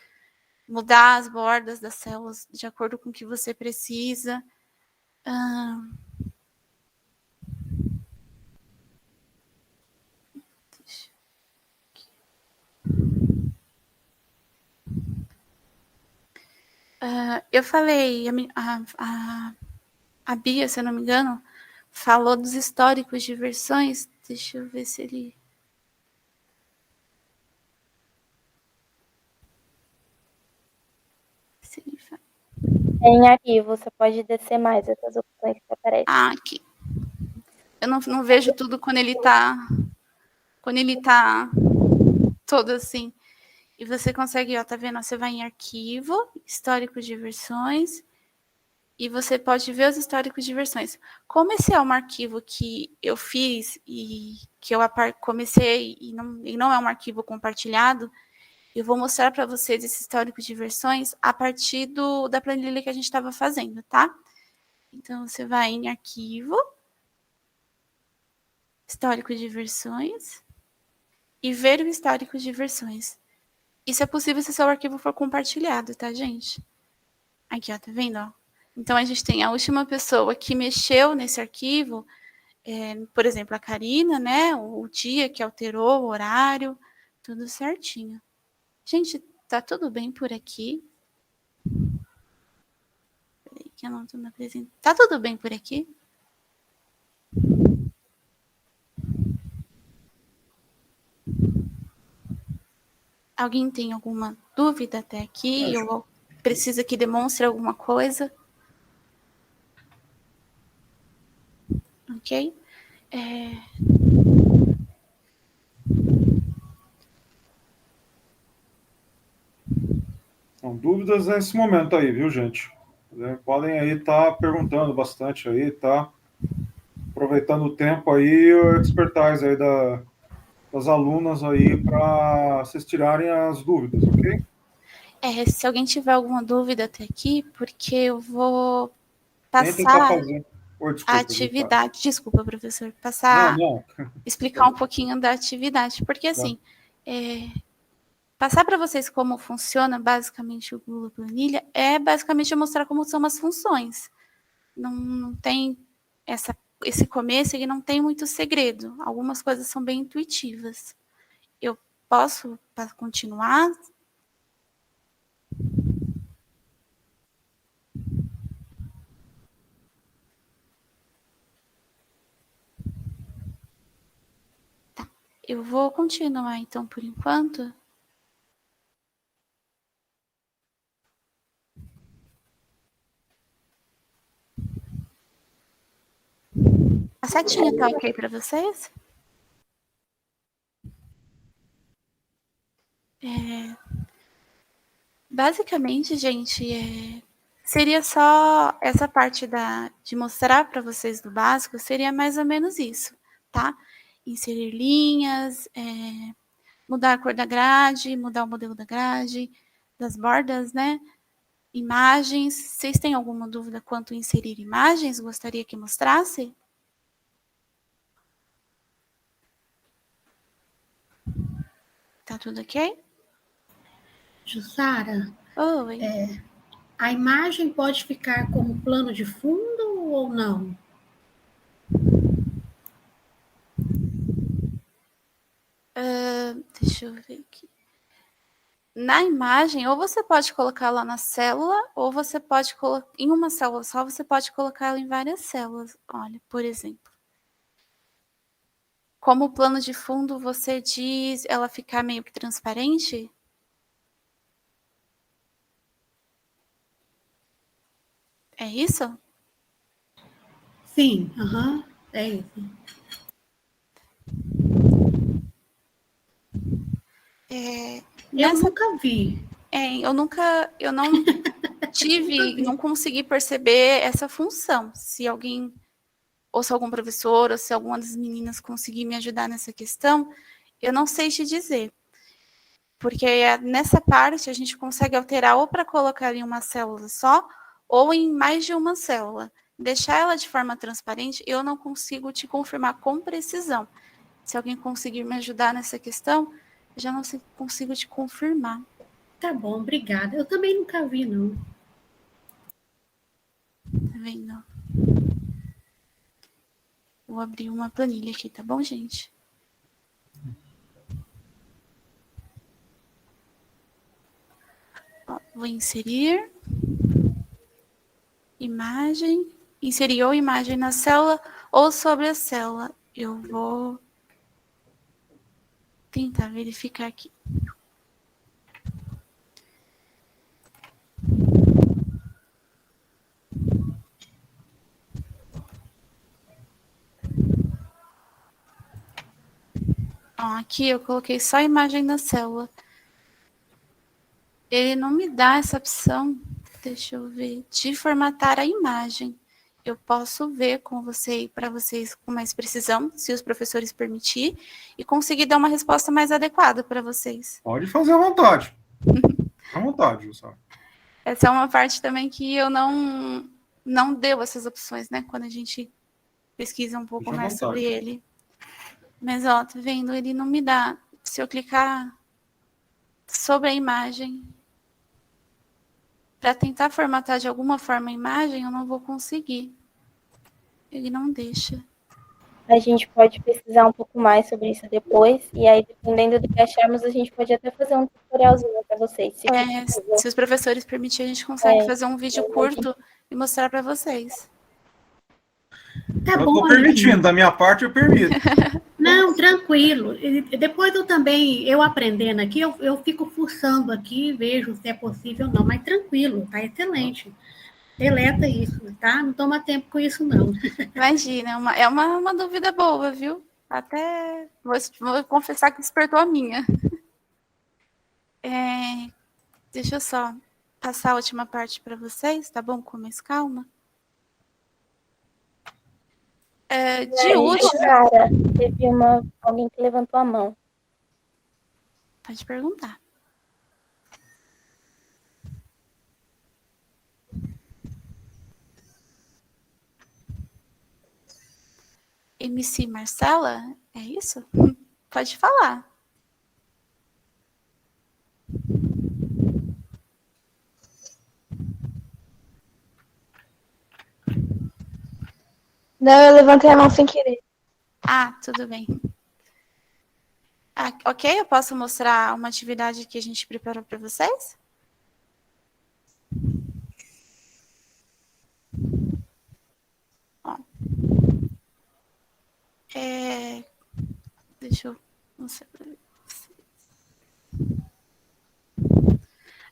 mudar as bordas das células de acordo com o que você precisa. Ah, eu falei, a Bia, se eu não me engano, falou dos históricos de versões. Deixa eu ver se ele... Em arquivo, você pode descer mais essas opções que aparecem. Ah, aqui. Eu não vejo tudo quando ele tá todo assim. E você consegue, ó, tá vendo? Você vai em arquivo, histórico de versões, e você pode ver os históricos de versões. Como esse é um arquivo que eu fiz e que eu comecei e não é um arquivo compartilhado, eu vou mostrar para vocês esse histórico de versões a partir da planilha que a gente estava fazendo, tá? Então, você vai em arquivo, histórico de versões, e ver o histórico de versões. Isso é possível se seu arquivo for compartilhado, tá, gente? Aqui, ó, tá vendo? Ó? Então, a gente tem a última pessoa que mexeu nesse arquivo, por exemplo, a Karina, né? O dia que alterou, o horário, tudo certinho. Gente, tá tudo bem por aqui? Peraí, que eu não tô me apresentando. Tá tudo bem por aqui? Alguém tem alguma dúvida até aqui? Ou precisa que demonstre alguma coisa? Ok? São dúvidas nesse momento aí, viu, gente? Podem aí estar perguntando bastante aí, tá? Aproveitando o tempo aí, o expertise aí das alunas aí para vocês tirarem as dúvidas, ok? Se alguém tiver alguma dúvida até aqui, porque eu vou Quem tentar passar fazer. Oh, a desculpa, atividade. Desculpa, professor. não. Explicar um pouquinho da atividade. Porque, assim, passar para vocês como funciona basicamente o Google Planilha é basicamente mostrar como são as funções. Não tem esse começo, ele não tem muito segredo. Algumas coisas são bem intuitivas. Eu posso continuar? Tá. Eu vou continuar, então, por enquanto. A setinha tá ok para vocês? Basicamente, gente, seria só essa parte de mostrar para vocês do básico, seria mais ou menos isso, tá? Inserir linhas, mudar a cor da grade, mudar o modelo da grade, das bordas, né? Imagens. Vocês têm alguma dúvida quanto a inserir imagens? Gostaria que mostrasse? Tá tudo ok? Jussara, Oi. a imagem pode ficar como plano de fundo ou não? Deixa eu ver aqui. Na imagem, ou você pode colocar lá na célula, ou você pode colocar em uma célula só, você pode colocar ela em várias células. Olha, por exemplo. Como o plano de fundo, você diz ela ficar meio que transparente? É isso? Sim, é isso. Eu nunca vi. Eu não tive, não consegui perceber essa função. Se alguém, ou se algum professor, ou se alguma das meninas conseguir me ajudar nessa questão, eu não sei te dizer. Porque nessa parte a gente consegue alterar ou para colocar em uma célula só, ou em mais de uma célula. Deixar ela de forma transparente, eu não consigo te confirmar com precisão. Se alguém conseguir me ajudar nessa questão, eu já não consigo te confirmar. Tá bom, obrigada. Eu também nunca vi, não. Tá vendo? Vou abrir uma planilha aqui, tá bom, gente? Ó, vou inserir imagem, inserir ou imagem na célula ou sobre a célula. Eu vou tentar verificar aqui. Ó, aqui eu coloquei só a imagem na célula. Ele não me dá essa opção, deixa eu ver, de formatar a imagem. Eu posso ver com você para vocês com mais precisão, se os professores permitirem, e conseguir dar uma resposta mais adequada para vocês. Pode fazer à vontade. À vontade, Jussara. Essa é uma parte também que eu não deu essas opções, né? Quando a gente pesquisa um pouco Fique à mais vontade. sobre ele. Mas, ó, tá vendo? Ele não me dá. Se eu clicar sobre a imagem, para tentar formatar de alguma forma a imagem, eu não vou conseguir. Ele não deixa. A gente pode pesquisar um pouco mais sobre isso depois, e aí, dependendo do que acharmos, a gente pode até fazer um tutorialzinho para vocês. Se os professores permitirem, a gente consegue fazer um vídeo curto e mostrar para vocês. Tá Eu bom, estou permitindo, Ivinho. da minha parte eu permito. Não, tranquilo. E depois eu aprendendo aqui, eu fico fuçando aqui, vejo se é possível ou não, mas tranquilo, tá excelente. Deleta isso, tá? Não toma tempo com isso, não. Imagina, é uma dúvida boa, viu? Até vou confessar que despertou a minha. Deixa eu só passar a última parte para vocês, tá bom? Com mais calma. De último... Cara, teve alguém que levantou a mão. Pode perguntar. MC Marcela, é isso? Pode falar. Não, eu levantei a mão sem querer. Ah, tudo bem. Ok, eu posso mostrar uma atividade que a gente preparou para vocês? Ó. Deixa eu mostrar para vocês.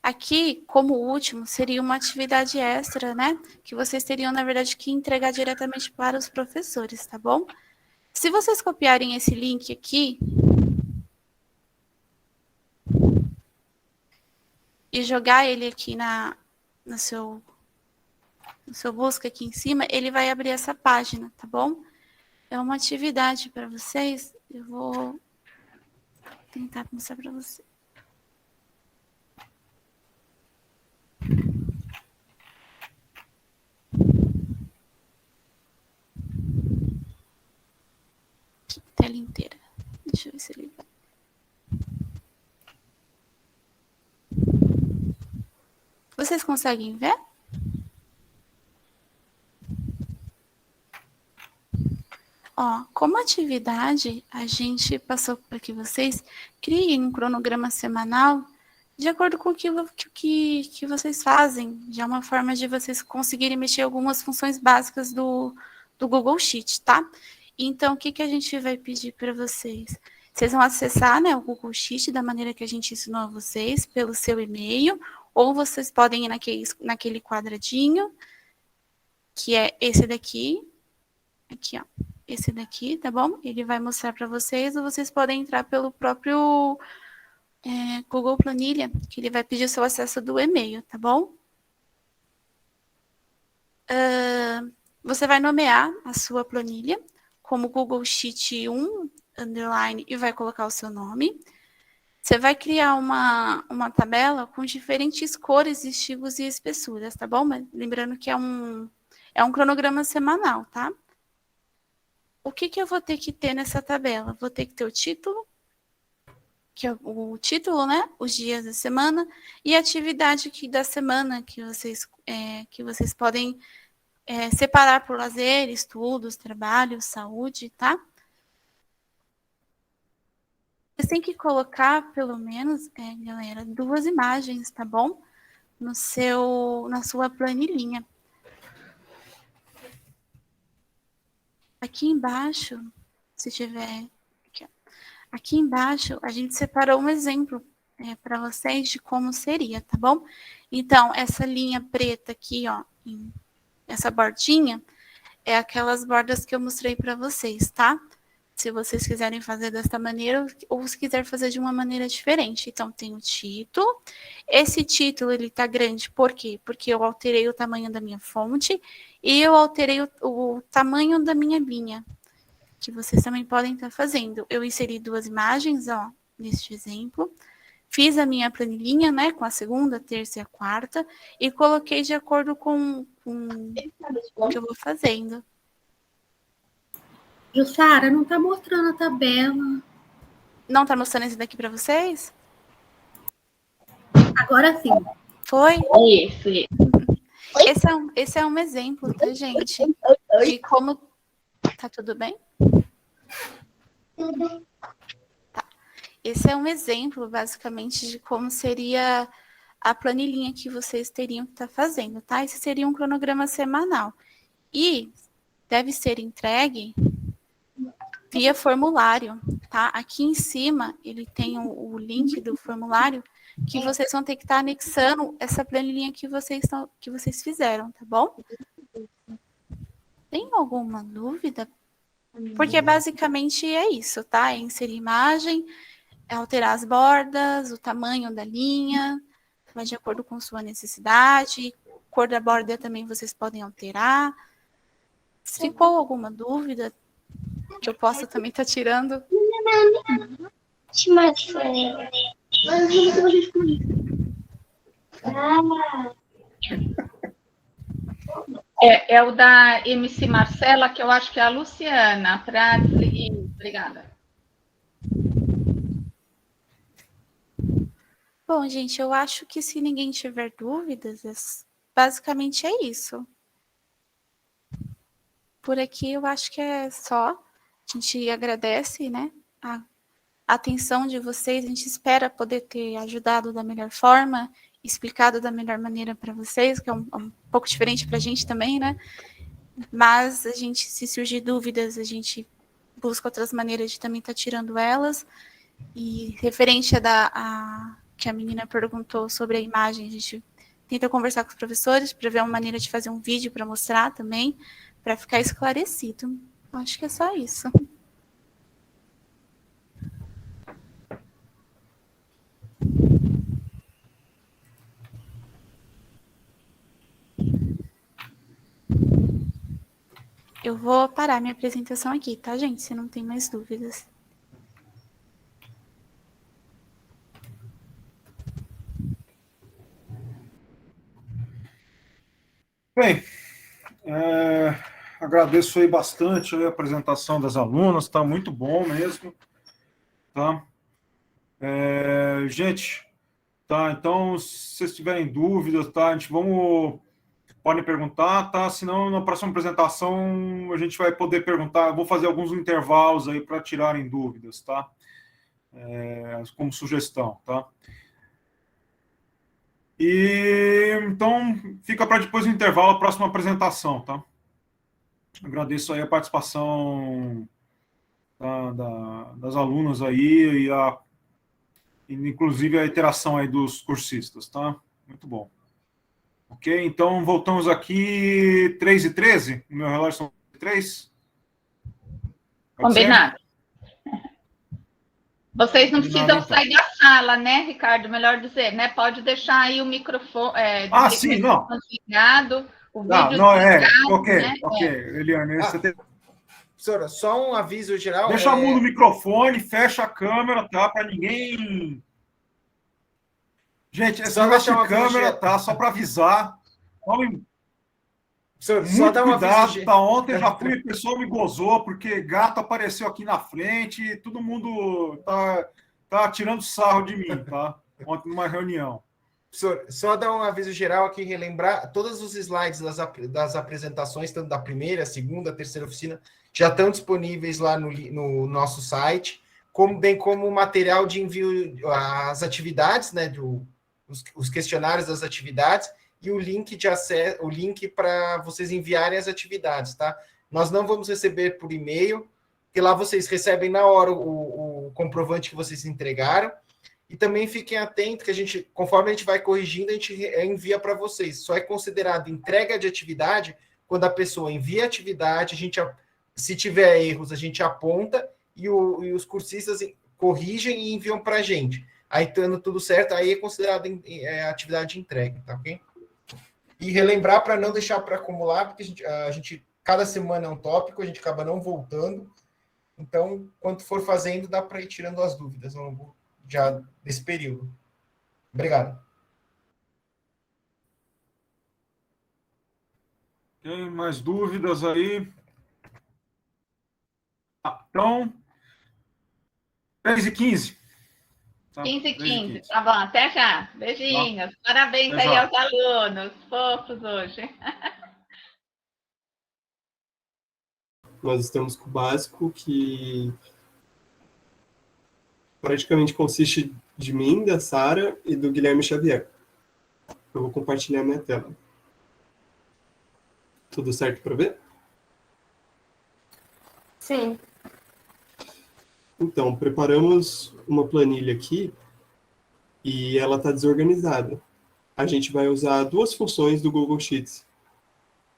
Aqui, como último, seria uma atividade extra, né? Que vocês teriam, na verdade, que entregar diretamente para os professores, tá bom? Se vocês copiarem esse link aqui e jogar ele aqui no seu busca aqui em cima, ele vai abrir essa página, tá bom? É uma atividade para vocês. Eu vou tentar mostrar para vocês. Aqui, tela inteira. Deixa eu ver se ele vai. Vocês conseguem ver? Ó, como atividade, a gente passou para que vocês criem um cronograma semanal de acordo com aquilo que vocês fazem. Já é uma forma de vocês conseguirem mexer algumas funções básicas do Google Sheet, tá? Então, o que a gente vai pedir para vocês? Vocês vão acessar, né, o Google Sheet da maneira que a gente ensinou a vocês, pelo seu e-mail, ou vocês podem ir naquele quadradinho, que é esse daqui. Aqui, ó. Esse daqui, tá bom? Ele vai mostrar para vocês, ou vocês podem entrar pelo próprio Google Planilha, que ele vai pedir o seu acesso do e-mail, tá bom? Você vai nomear a sua planilha como Google Sheet 1, underline, e vai colocar o seu nome. Você vai criar uma tabela com diferentes cores, estilos e espessuras, tá bom? Mas lembrando que é um cronograma semanal, tá? O que eu vou ter que ter nessa tabela? Vou ter que ter o título, que é o título, né? Os dias da semana, e a atividade da semana que vocês podem separar por lazer, estudos, trabalho, saúde, tá? Você tem que colocar, pelo menos, galera, 2 imagens, tá bom? Na sua planilhinha. Aqui embaixo, se tiver... Aqui embaixo, a gente separou um exemplo para vocês de como seria, tá bom? Então, essa linha preta aqui, ó, essa bordinha, é aquelas bordas que eu mostrei para vocês, tá? Se vocês quiserem fazer dessa maneira, ou se quiser fazer de uma maneira diferente. Então, tem o título. Esse título, ele tá grande, por quê? Porque eu alterei o tamanho da minha fonte e eu alterei o tamanho da minha linha, que vocês também podem estar fazendo. Eu inseri 2 imagens, ó, neste exemplo. Fiz a minha planilhinha, né, com a segunda, terça e a quarta, e coloquei de acordo com o que eu vou fazendo. Jussara, não está mostrando a tabela. Não está mostrando esse daqui para vocês? Agora sim. Foi? Isso. Esse é um exemplo, tá, gente? De como... Tá tudo bem? Tá. Esse é um exemplo, basicamente, de como seria a planilhinha que vocês teriam que estar fazendo, tá? Esse seria um cronograma semanal. E deve ser entregue via formulário, tá? Aqui em cima, ele tem o link do formulário que vocês vão ter que estar anexando essa planilhinha que vocês fizeram, tá bom? Tem alguma dúvida? Porque basicamente é isso, tá? É inserir imagem, é alterar as bordas, o tamanho da linha, vai de acordo com sua necessidade, cor da borda também vocês podem alterar. Se ficou alguma dúvida, que eu possa também estar tirando. É o da MC Marcela, que eu acho que é a Luciana. Obrigada. Bom, gente, eu acho que se ninguém tiver dúvidas, basicamente é isso. Por aqui eu acho que é só. A gente agradece, né, a atenção de vocês. A gente espera poder ter ajudado da melhor forma, explicado da melhor maneira para vocês, que é um pouco diferente para a gente também, né? Mas a gente, se surgir dúvidas, a gente busca outras maneiras de também estar tirando elas. E referente que a menina perguntou sobre a imagem, a gente tenta conversar com os professores para ver uma maneira de fazer um vídeo para mostrar também, para ficar esclarecido. Acho que é só isso. Eu vou parar minha apresentação aqui, tá, gente? Se não tem mais dúvidas. Bem, agradeço aí bastante a apresentação das alunas, tá muito bom mesmo, tá? Gente, tá, então, se vocês tiverem dúvidas, tá, podem perguntar, tá? Senão, na próxima apresentação, a gente vai poder perguntar, eu vou fazer alguns intervalos aí para tirarem dúvidas, tá? Como sugestão, tá? E, então, fica para depois do intervalo a próxima apresentação, tá? Agradeço aí a participação das alunas aí e inclusive a interação aí dos cursistas, tá? Muito bom. Ok, então voltamos aqui 3h13, o meu relógio são 3. Combinado. Vocês não precisam sair da sala, né, Ricardo? Melhor dizer, né? Pode deixar aí o microfone sim, não. ligado, o vídeo ligado, ok, né? Ok, Eliane, você tem... Professora, só um aviso geral. Deixa mudo o microfone, fecha a câmera, tá? Para ninguém... Gente, esse negócio de câmera, tá? Só para avisar. Muito cuidado, tá? Ontem já fui, a pessoa me gozou, porque gato apareceu aqui na frente e todo mundo tá tirando sarro de mim, tá? Ontem numa reunião. Professor, só dar um aviso geral aqui, relembrar, todos os slides das apresentações, tanto da primeira, segunda, terceira oficina, já estão disponíveis lá no nosso site, bem como o material de envio às atividades, né, os questionários das atividades, e o link de acesso, o link para vocês enviarem as atividades, tá? Nós não vamos receber por e-mail, porque lá vocês recebem na hora o comprovante que vocês entregaram. E também fiquem atentos que conforme a gente vai corrigindo, a gente envia para vocês. Só é considerado entrega de atividade quando a pessoa envia a atividade, se tiver erros, a gente aponta e os cursistas corrigem e enviam para a gente. Aí, estando tudo certo, aí é considerado atividade entregue, tá ok? E relembrar para não deixar para acumular, porque a gente, cada semana é um tópico, a gente acaba não voltando. Então, quando for fazendo, dá para ir tirando as dúvidas já desse período. Obrigado. Tem mais dúvidas aí? Então, 10h15. Tá? 15h15. Tá bom, até já. Beijinhos. Tá. Parabéns Até aí já. aos alunos, fofos hoje. Nós estamos com o básico, que praticamente consiste de mim, da Sara e do Guilherme Xavier. Eu vou compartilhar minha tela. Tudo certo para ver? Sim. Então, preparamos uma planilha aqui e ela está desorganizada. A gente vai usar duas funções do Google Sheets,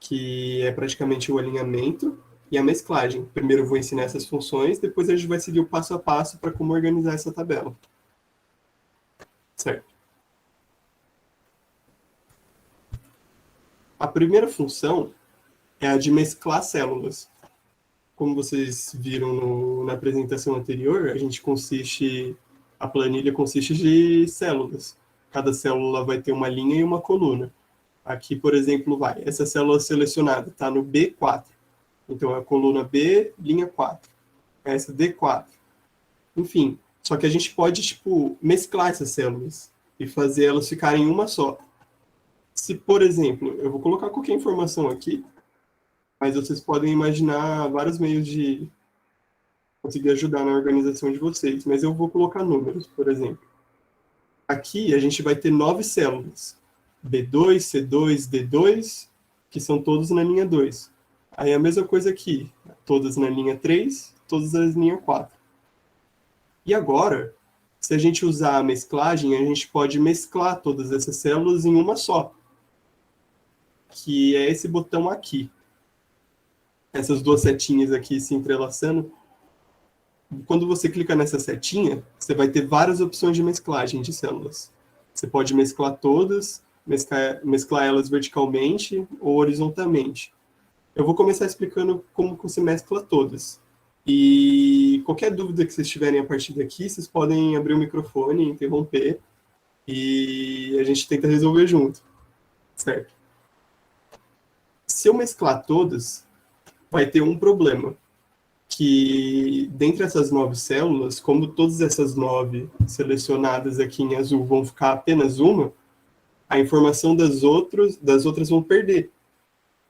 que é praticamente o alinhamento e a mesclagem. Primeiro eu vou ensinar essas funções, depois a gente vai seguir o passo a passo para como organizar essa tabela. Certo. A primeira função é a de mesclar células. Como vocês viram na apresentação anterior, a planilha consiste de células. Cada célula vai ter uma linha e uma coluna. Aqui, por exemplo, essa célula selecionada está no B4. Então, é a coluna B, linha 4. Essa D4. Enfim, só que a gente pode, mesclar essas células e fazer elas ficarem uma só. Se, por exemplo, eu vou colocar qualquer informação aqui, mas vocês podem imaginar vários meios de conseguir ajudar na organização de vocês. Mas eu vou colocar números, por exemplo. Aqui a gente vai ter 9 células. B2, C2, D2, que são todos na linha 2. Aí a mesma coisa aqui. Todas na linha 3, todas na linha 4. E agora, se a gente usar a mesclagem, a gente pode mesclar todas essas células em uma só. Que é esse botão aqui. Essas duas setinhas aqui se entrelaçando. Quando você clica nessa setinha, você vai ter várias opções de mesclagem de células. Você pode mesclar todas, mesclar elas verticalmente ou horizontalmente. Eu vou começar explicando como você mescla todas. E qualquer dúvida que vocês tiverem a partir daqui, vocês podem abrir o microfone, interromper, e a gente tenta resolver junto. Certo? Se eu mesclar todas, vai ter um problema, que dentre essas 9 células, como todas essas 9 selecionadas aqui em azul vão ficar apenas uma, a informação das outras vão perder.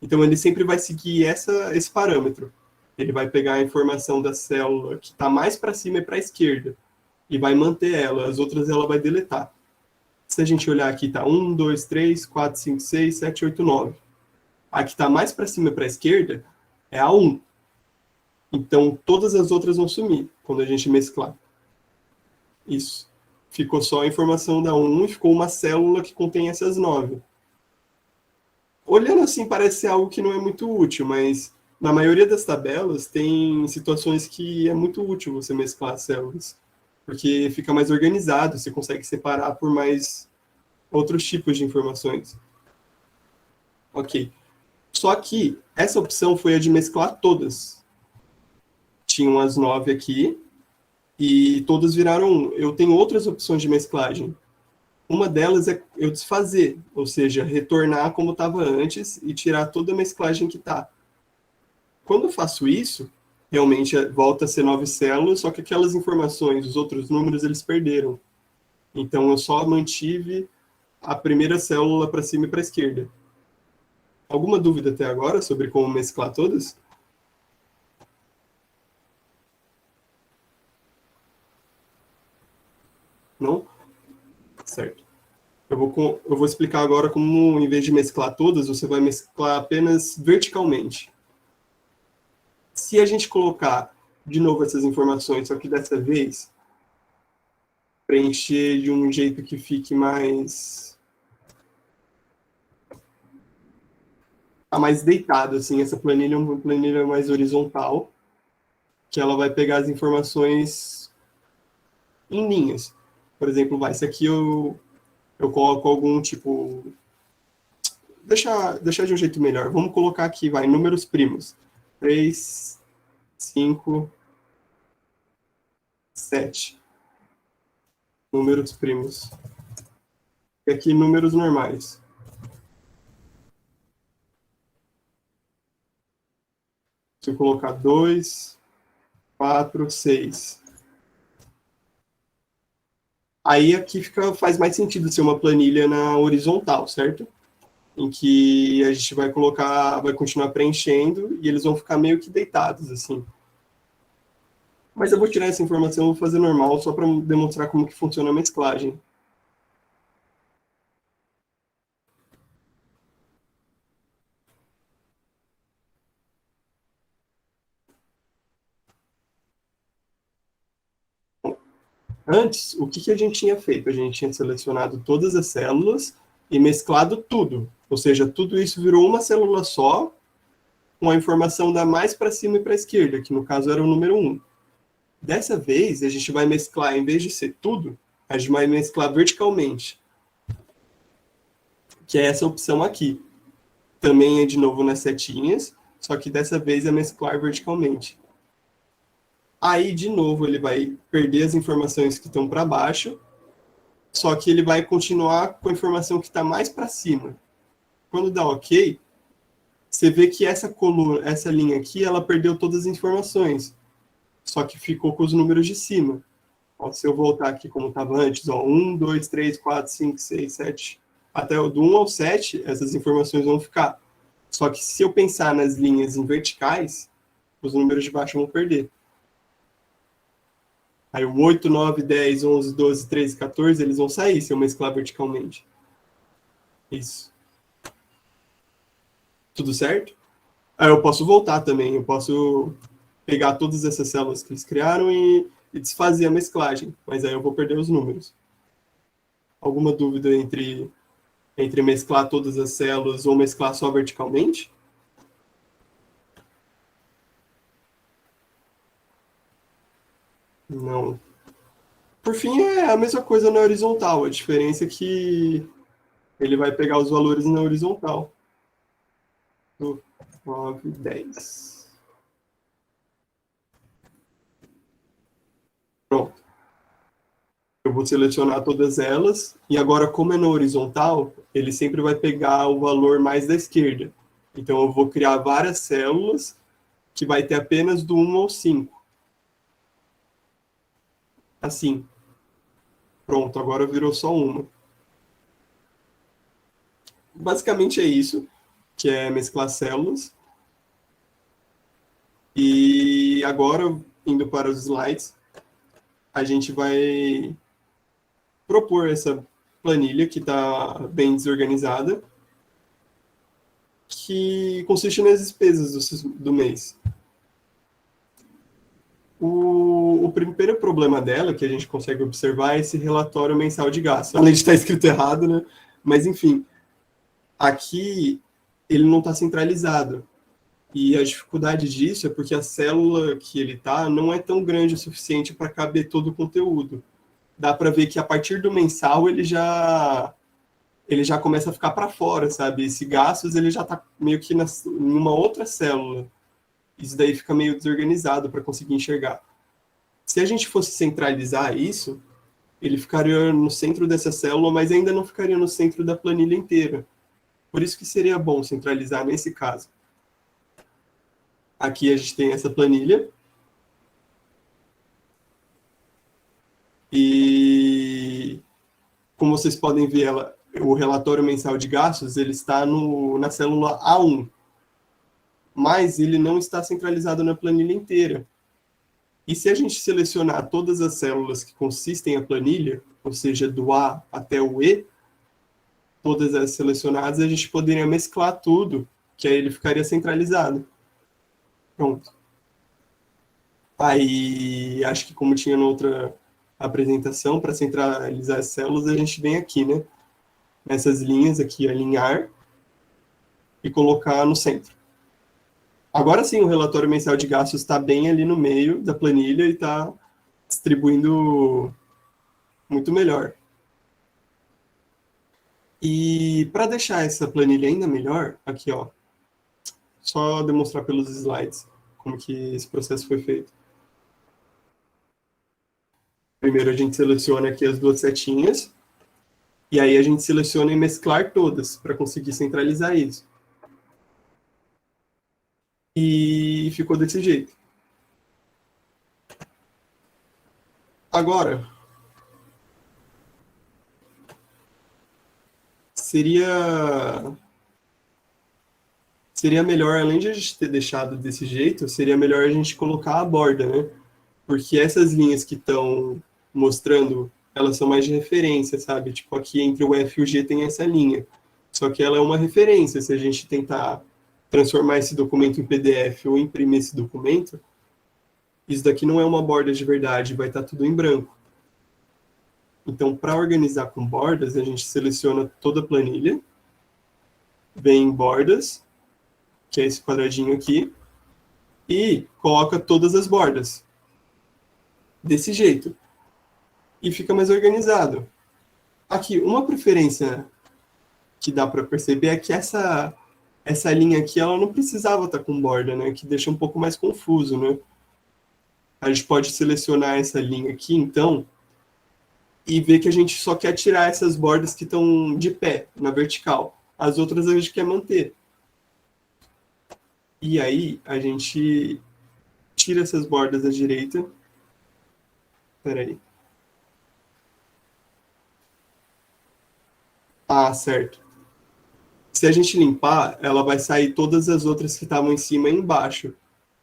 Então, ele sempre vai seguir esse parâmetro. Ele vai pegar a informação da célula que está mais para cima e para a esquerda, e vai manter ela, as outras ela vai deletar. Se a gente olhar aqui, está 1, 2, 3, 4, 5, 6, 7, 8, 9. A que está mais para cima e para a esquerda é a 1. Então, todas as outras vão sumir quando a gente mesclar. Isso. Ficou só a informação da 1 e ficou uma célula que contém essas 9. Olhando assim, parece ser algo que não é muito útil, mas na maioria das tabelas tem situações que é muito útil você mesclar as células, porque fica mais organizado, você consegue separar por mais outros tipos de informações. Ok. Só que essa opção foi a de mesclar todas. Tinham as 9 aqui, e todas viraram 1. Eu tenho outras opções de mesclagem. Uma delas é eu desfazer, ou seja, retornar como estava antes e tirar toda a mesclagem que está. Quando eu faço isso, realmente volta a ser 9 células, só que aquelas informações, os outros números, eles perderam. Então, eu só mantive a primeira célula para cima e para a esquerda. Alguma dúvida até agora sobre como mesclar todas? Não? Certo. Eu vou explicar agora como, em vez de mesclar todas, você vai mesclar apenas verticalmente. Se a gente colocar de novo essas informações, só que dessa vez, preencher de um jeito que fique mais deitado, assim, essa planilha é uma planilha mais horizontal, que ela vai pegar as informações em linhas. Por exemplo, se aqui eu coloco algum tipo... Deixar de um jeito melhor. Vamos colocar aqui, números primos. 3, 5, 7. Números primos. E aqui, números normais. Se eu colocar 2, 4, 6. Aí aqui faz mais sentido ser uma planilha na horizontal, certo? Em que a gente vai continuar preenchendo e eles vão ficar meio que deitados, assim. Mas eu vou tirar essa informação e vou fazer normal, só para demonstrar como que funciona a mesclagem. Antes, o que a gente tinha feito? A gente tinha selecionado todas as células e mesclado tudo. Ou seja, tudo isso virou uma célula só, com a informação da mais para cima e para a esquerda, que no caso era o número 1. Dessa vez, a gente vai mesclar, em vez de ser tudo, a gente vai mesclar verticalmente. Que é essa opção aqui. Também é de novo nas setinhas, só que dessa vez é mesclar verticalmente. Aí, de novo, ele vai perder as informações que estão para baixo, só que ele vai continuar com a informação que está mais para cima. Quando dá OK, você vê que essa linha aqui, ela perdeu todas as informações, só que ficou com os números de cima. Ó, se eu voltar aqui como estava antes, 1, 2, 3, 4, 5, 6, 7, até do 1 ao 7, essas informações vão ficar. Só que se eu pensar nas linhas em verticais, os números de baixo vão perder. Aí o 8, 9, 10, 11, 12, 13, 14, eles vão sair se eu mesclar verticalmente. Isso. Tudo certo? Aí eu posso voltar também. Eu posso pegar todas essas células que eles criaram e desfazer a mesclagem. Mas aí eu vou perder os números. Alguma dúvida entre mesclar todas as células ou mesclar só verticalmente? Não. Por fim, é a mesma coisa na horizontal. A diferença é que ele vai pegar os valores na horizontal. 9, 10. Pronto. Eu vou selecionar todas elas. E agora, como é na horizontal, ele sempre vai pegar o valor mais da esquerda. Então, eu vou criar várias células que vai ter apenas do 1 ao 5. Assim. Pronto, agora virou só uma. Basicamente é isso, que é mesclar células. E agora, indo para os slides, a gente vai propor essa planilha que está bem desorganizada, que consiste nas despesas do mês. O primeiro problema dela, que a gente consegue observar, é esse relatório mensal de gastos. Além de estar escrito errado, né? Mas, enfim, aqui ele não está centralizado. E a dificuldade disso é porque a célula que ele está não é tão grande o suficiente para caber todo o conteúdo. Dá para ver que a partir do mensal ele já começa a ficar para fora, sabe? Esse gastos ele já está meio que em uma outra célula. Isso daí fica meio desorganizado para conseguir enxergar. Se a gente fosse centralizar isso, ele ficaria no centro dessa célula, mas ainda não ficaria no centro da planilha inteira. Por isso que seria bom centralizar nesse caso. Aqui a gente tem essa planilha. E, como vocês podem ver, o relatório mensal de gastos, ele está na célula A1, mas ele não está centralizado na planilha inteira. E se a gente selecionar todas as células que consistem a planilha, ou seja, do A até o E, todas as selecionadas, a gente poderia mesclar tudo, que aí ele ficaria centralizado. Pronto. Aí, acho que como tinha na outra apresentação, para centralizar as células, a gente vem aqui, né? Nessas linhas aqui, alinhar e colocar no centro. Agora sim, o relatório mensal de gastos está bem ali no meio da planilha e está distribuindo muito melhor. E para deixar essa planilha ainda melhor, aqui, ó, só demonstrar pelos slides como que esse processo foi feito. Primeiro a gente seleciona aqui as duas setinhas, e aí a gente seleciona em mesclar todas, para conseguir centralizar isso. E ficou desse jeito. Agora, seria melhor, além de a gente ter deixado desse jeito, seria melhor a gente colocar a borda, né? Porque essas linhas que estão mostrando, elas são mais de referência, sabe? Tipo, aqui entre o F e o G tem essa linha. Só que ela é uma referência. Se a gente tentar transformar esse documento em PDF ou imprimir esse documento, isso daqui não é uma borda de verdade, vai estar tudo em branco. Então, para organizar com bordas, a gente seleciona toda a planilha, vem em bordas, que é esse quadradinho aqui, e coloca todas as bordas. Desse jeito. E fica mais organizado. Aqui, uma preferência que dá para perceber é que essa linha aqui, ela não precisava estar com borda, né? Que deixa um pouco mais confuso, né? A gente pode selecionar essa linha aqui, então, e ver que a gente só quer tirar essas bordas que estão de pé, na vertical. As outras a gente quer manter. E aí, a gente tira essas bordas à direita. Espera aí. Ah, certo. Se a gente limpar, ela vai sair todas as outras que estavam em cima e embaixo,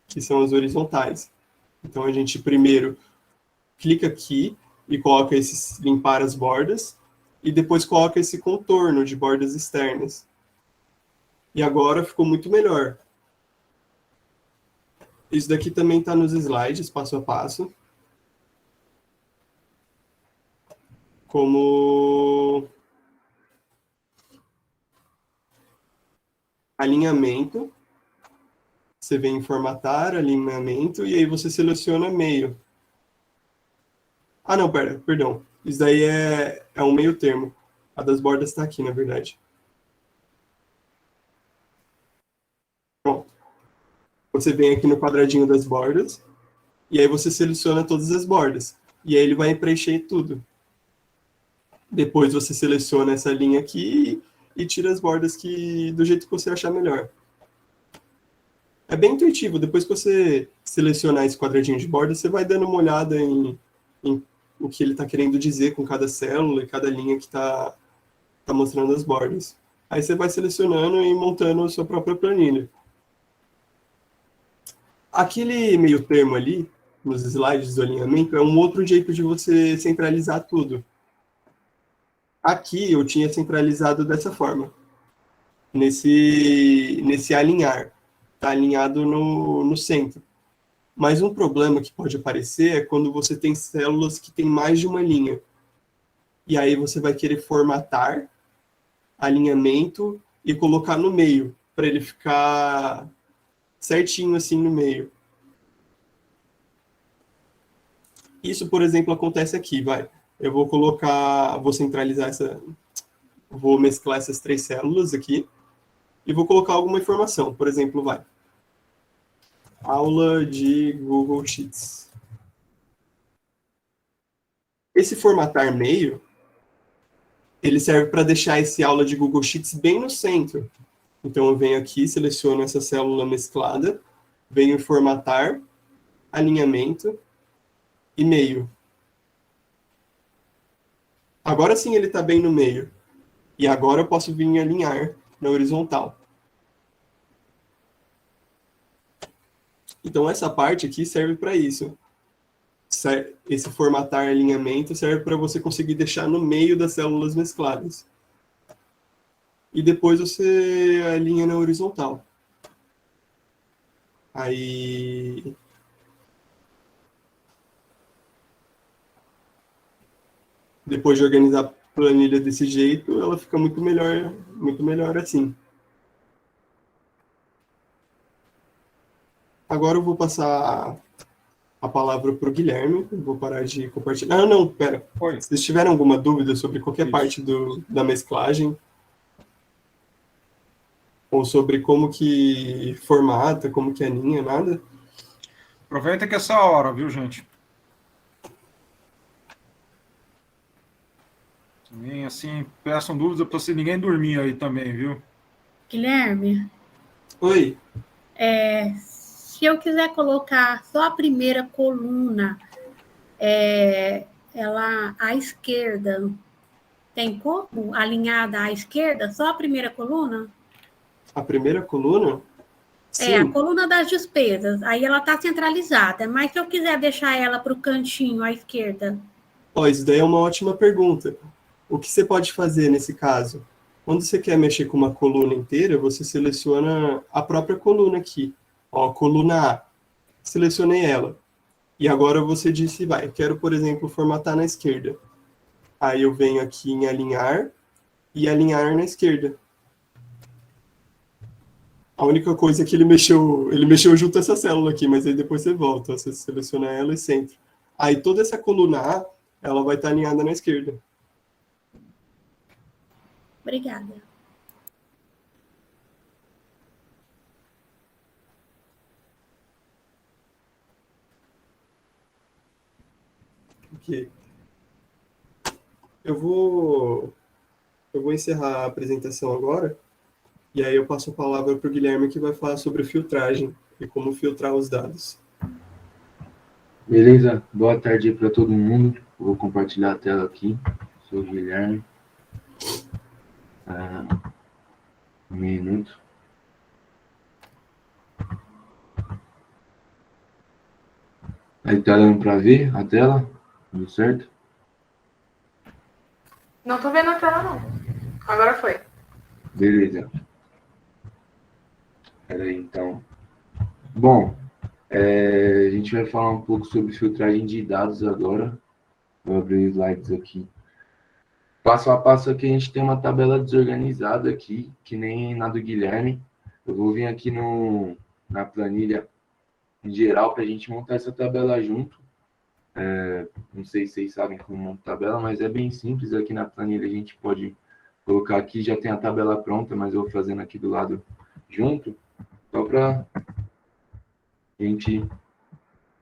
que são as horizontais. Então, a gente primeiro clica aqui e coloca esse limpar as bordas, e depois coloca esse contorno de bordas externas. E agora ficou muito melhor. Isso daqui também está nos slides, passo a passo. Como alinhamento, você vem em formatar, alinhamento, e aí você seleciona meio. Ah, não, perdão. Isso daí é um meio termo. A das bordas está aqui, na verdade. Pronto. Você vem aqui no quadradinho das bordas, e aí você seleciona todas as bordas. E aí ele vai preencher tudo. Depois você seleciona essa linha aqui e tira as bordas do jeito que você achar melhor. É bem intuitivo. Depois que você selecionar esse quadradinho de borda, você vai dando uma olhada em o que ele está querendo dizer com cada célula e cada linha que está mostrando as bordas. Aí você vai selecionando e montando a sua própria planilha. Aquele meio termo ali, nos slides do alinhamento, é um outro jeito de você centralizar tudo. Aqui eu tinha centralizado dessa forma, nesse alinhar, está alinhado no centro. Mas um problema que pode aparecer é quando você tem células que tem mais de uma linha. E aí você vai querer formatar, alinhamento e colocar no meio, para ele ficar certinho assim no meio. Isso, por exemplo, acontece aqui, vai. Eu vou centralizar vou mesclar essas 3 células aqui e vou colocar alguma informação. Por exemplo, vai. Aula de Google Sheets. Esse formatar meio, ele serve para deixar esse aula de Google Sheets bem no centro. Então eu venho aqui, seleciono essa célula mesclada, venho em formatar, alinhamento e meio. Agora sim ele está bem no meio. E agora eu posso vir alinhar na horizontal. Então, essa parte aqui serve para isso. Esse formatar alinhamento serve para você conseguir deixar no meio das células mescladas. E depois você alinha na horizontal. Aí... Depois de organizar a planilha desse jeito, ela fica muito melhor assim. Agora eu vou passar a palavra para o Guilherme. Eu vou parar de compartilhar. Ah, não, pera. Oi. Se vocês tiverem alguma dúvida sobre qualquer Isso. parte da mesclagem, ou sobre como que formata, como que alinha, nada, Aproveita que é essa hora, viu, gente? Também, assim, peçam dúvidas para se ninguém dormir aí também, viu? Guilherme, oi, se eu quiser colocar só a primeira coluna, ela à esquerda, tem como alinhada à esquerda, só a primeira coluna? a primeira coluna, sim. A coluna das despesas, aí ela está centralizada, mas se eu quiser deixar ela para o cantinho à esquerda? Ó, isso daí é uma ótima pergunta. O que você pode fazer nesse caso? Quando você quer mexer com uma coluna inteira, você seleciona a própria coluna aqui. Ó, coluna A. Selecionei ela. E agora você disse, vai, eu quero, por exemplo, formatar na esquerda. Aí eu venho aqui em alinhar e alinhar na esquerda. A única coisa é que ele mexeu junto essa célula aqui, mas aí depois você volta, você seleciona ela e centra. Aí toda essa coluna A, ela vai estar alinhada na esquerda. Obrigada. Ok. Eu vou encerrar a apresentação agora, e aí eu passo a palavra para o Guilherme, que vai falar sobre filtragem e como filtrar os dados. Beleza? Boa tarde para todo mundo. Vou compartilhar a tela aqui. Sou o Guilherme. Um minuto. Aí tá dando para ver a tela? Tudo certo? Não tô vendo a tela, não. Agora foi. Beleza. Peraí, então. Bom, a gente vai falar um pouco sobre filtragem de dados agora. Vou abrir os slides aqui. Passo a passo aqui, a gente tem uma tabela desorganizada aqui, que nem na do Guilherme. Eu vou vir aqui na planilha em geral para a gente montar essa tabela junto. Não sei se vocês sabem como montar tabela, mas é bem simples. Aqui na planilha a gente pode colocar aqui, já tem a tabela pronta, mas eu vou fazendo aqui do lado junto, só para a gente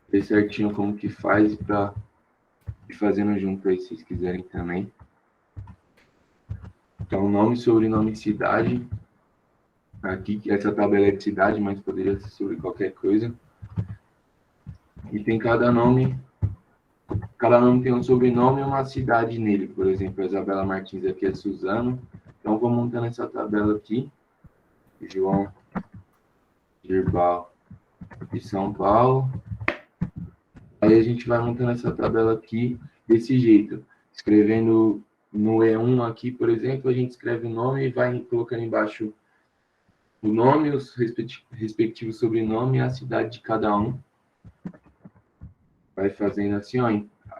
ver certinho como que faz para ir fazendo junto aí, se vocês quiserem também. Então, nome, sobrenome e cidade. Aqui, essa tabela é de cidade, mas poderia ser sobre qualquer coisa. E tem cada nome tem um sobrenome e uma cidade nele. Por exemplo, a Isabela Martins aqui é Suzano. Então, vou montando essa tabela aqui. João Girbal de São Paulo. Aí a gente vai montando essa tabela aqui desse jeito. Escrevendo no E1 aqui, por exemplo, a gente escreve o nome e vai colocando embaixo o nome, os respectivos sobrenomes e a cidade de cada um. Vai fazendo assim, ó.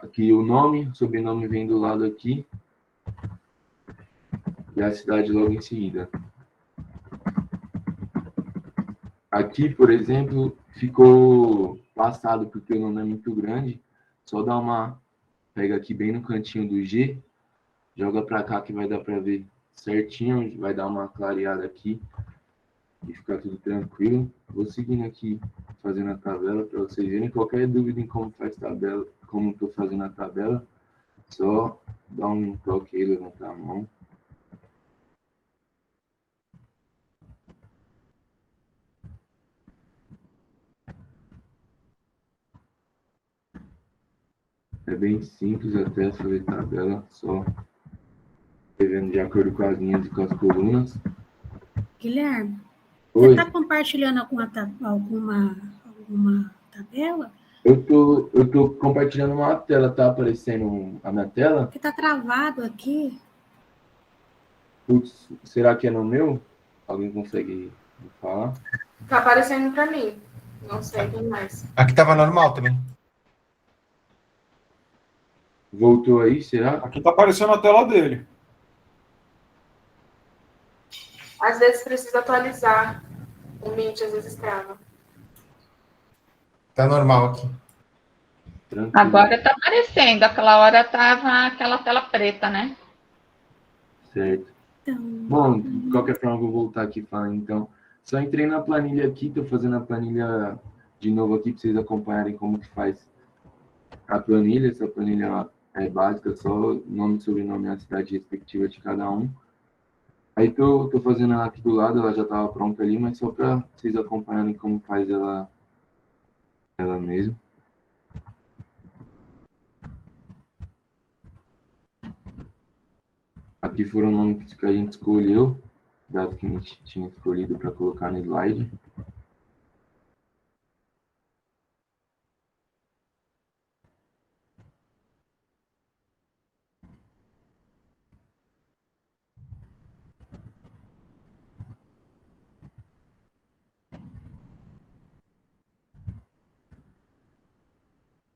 Aqui o nome, o sobrenome vem do lado aqui. E a cidade logo em seguida. Aqui, por exemplo, ficou passado porque o nome é muito grande. Só dá uma... Pega aqui bem no cantinho do G. Joga para cá que vai dar para ver certinho. Vai dar uma clareada aqui. E ficar tudo tranquilo. Vou seguindo aqui, fazendo a tabela para vocês verem. Qualquer dúvida em como faz tabela, como estou fazendo a tabela, só dá um toque aí, levantar a mão. É bem simples até fazer tabela, só escrevendo de acordo com as linhas e com as colunas. Guilherme, Oi. você está compartilhando alguma tabela? Eu tô compartilhando uma tela, tá aparecendo a minha tela? Porque está travado aqui. Putz, será que é no meu? Alguém consegue me falar? Tá aparecendo pra mim. Não sei quem mais. Aqui tava normal também. Voltou aí, será? Aqui tá aparecendo a tela dele. Às vezes precisa atualizar. O Meet às vezes trava. Tá normal aqui. Tranquilo. Agora tá aparecendo. Aquela hora tava aquela tela preta, né? Certo. Bom, de qualquer forma, eu vou voltar aqui falando, então. Só entrei na planilha aqui, tô fazendo a planilha de novo aqui, para vocês acompanharem como que faz a planilha. Essa planilha é básica, só nome, sobrenome e a cidade respectiva de cada um. Aí tô fazendo ela aqui do lado, ela já estava pronta ali, mas só para vocês acompanharem como faz ela mesmo. Aqui foram nomes que a gente escolheu, dados que a gente tinha escolhido para colocar no slide.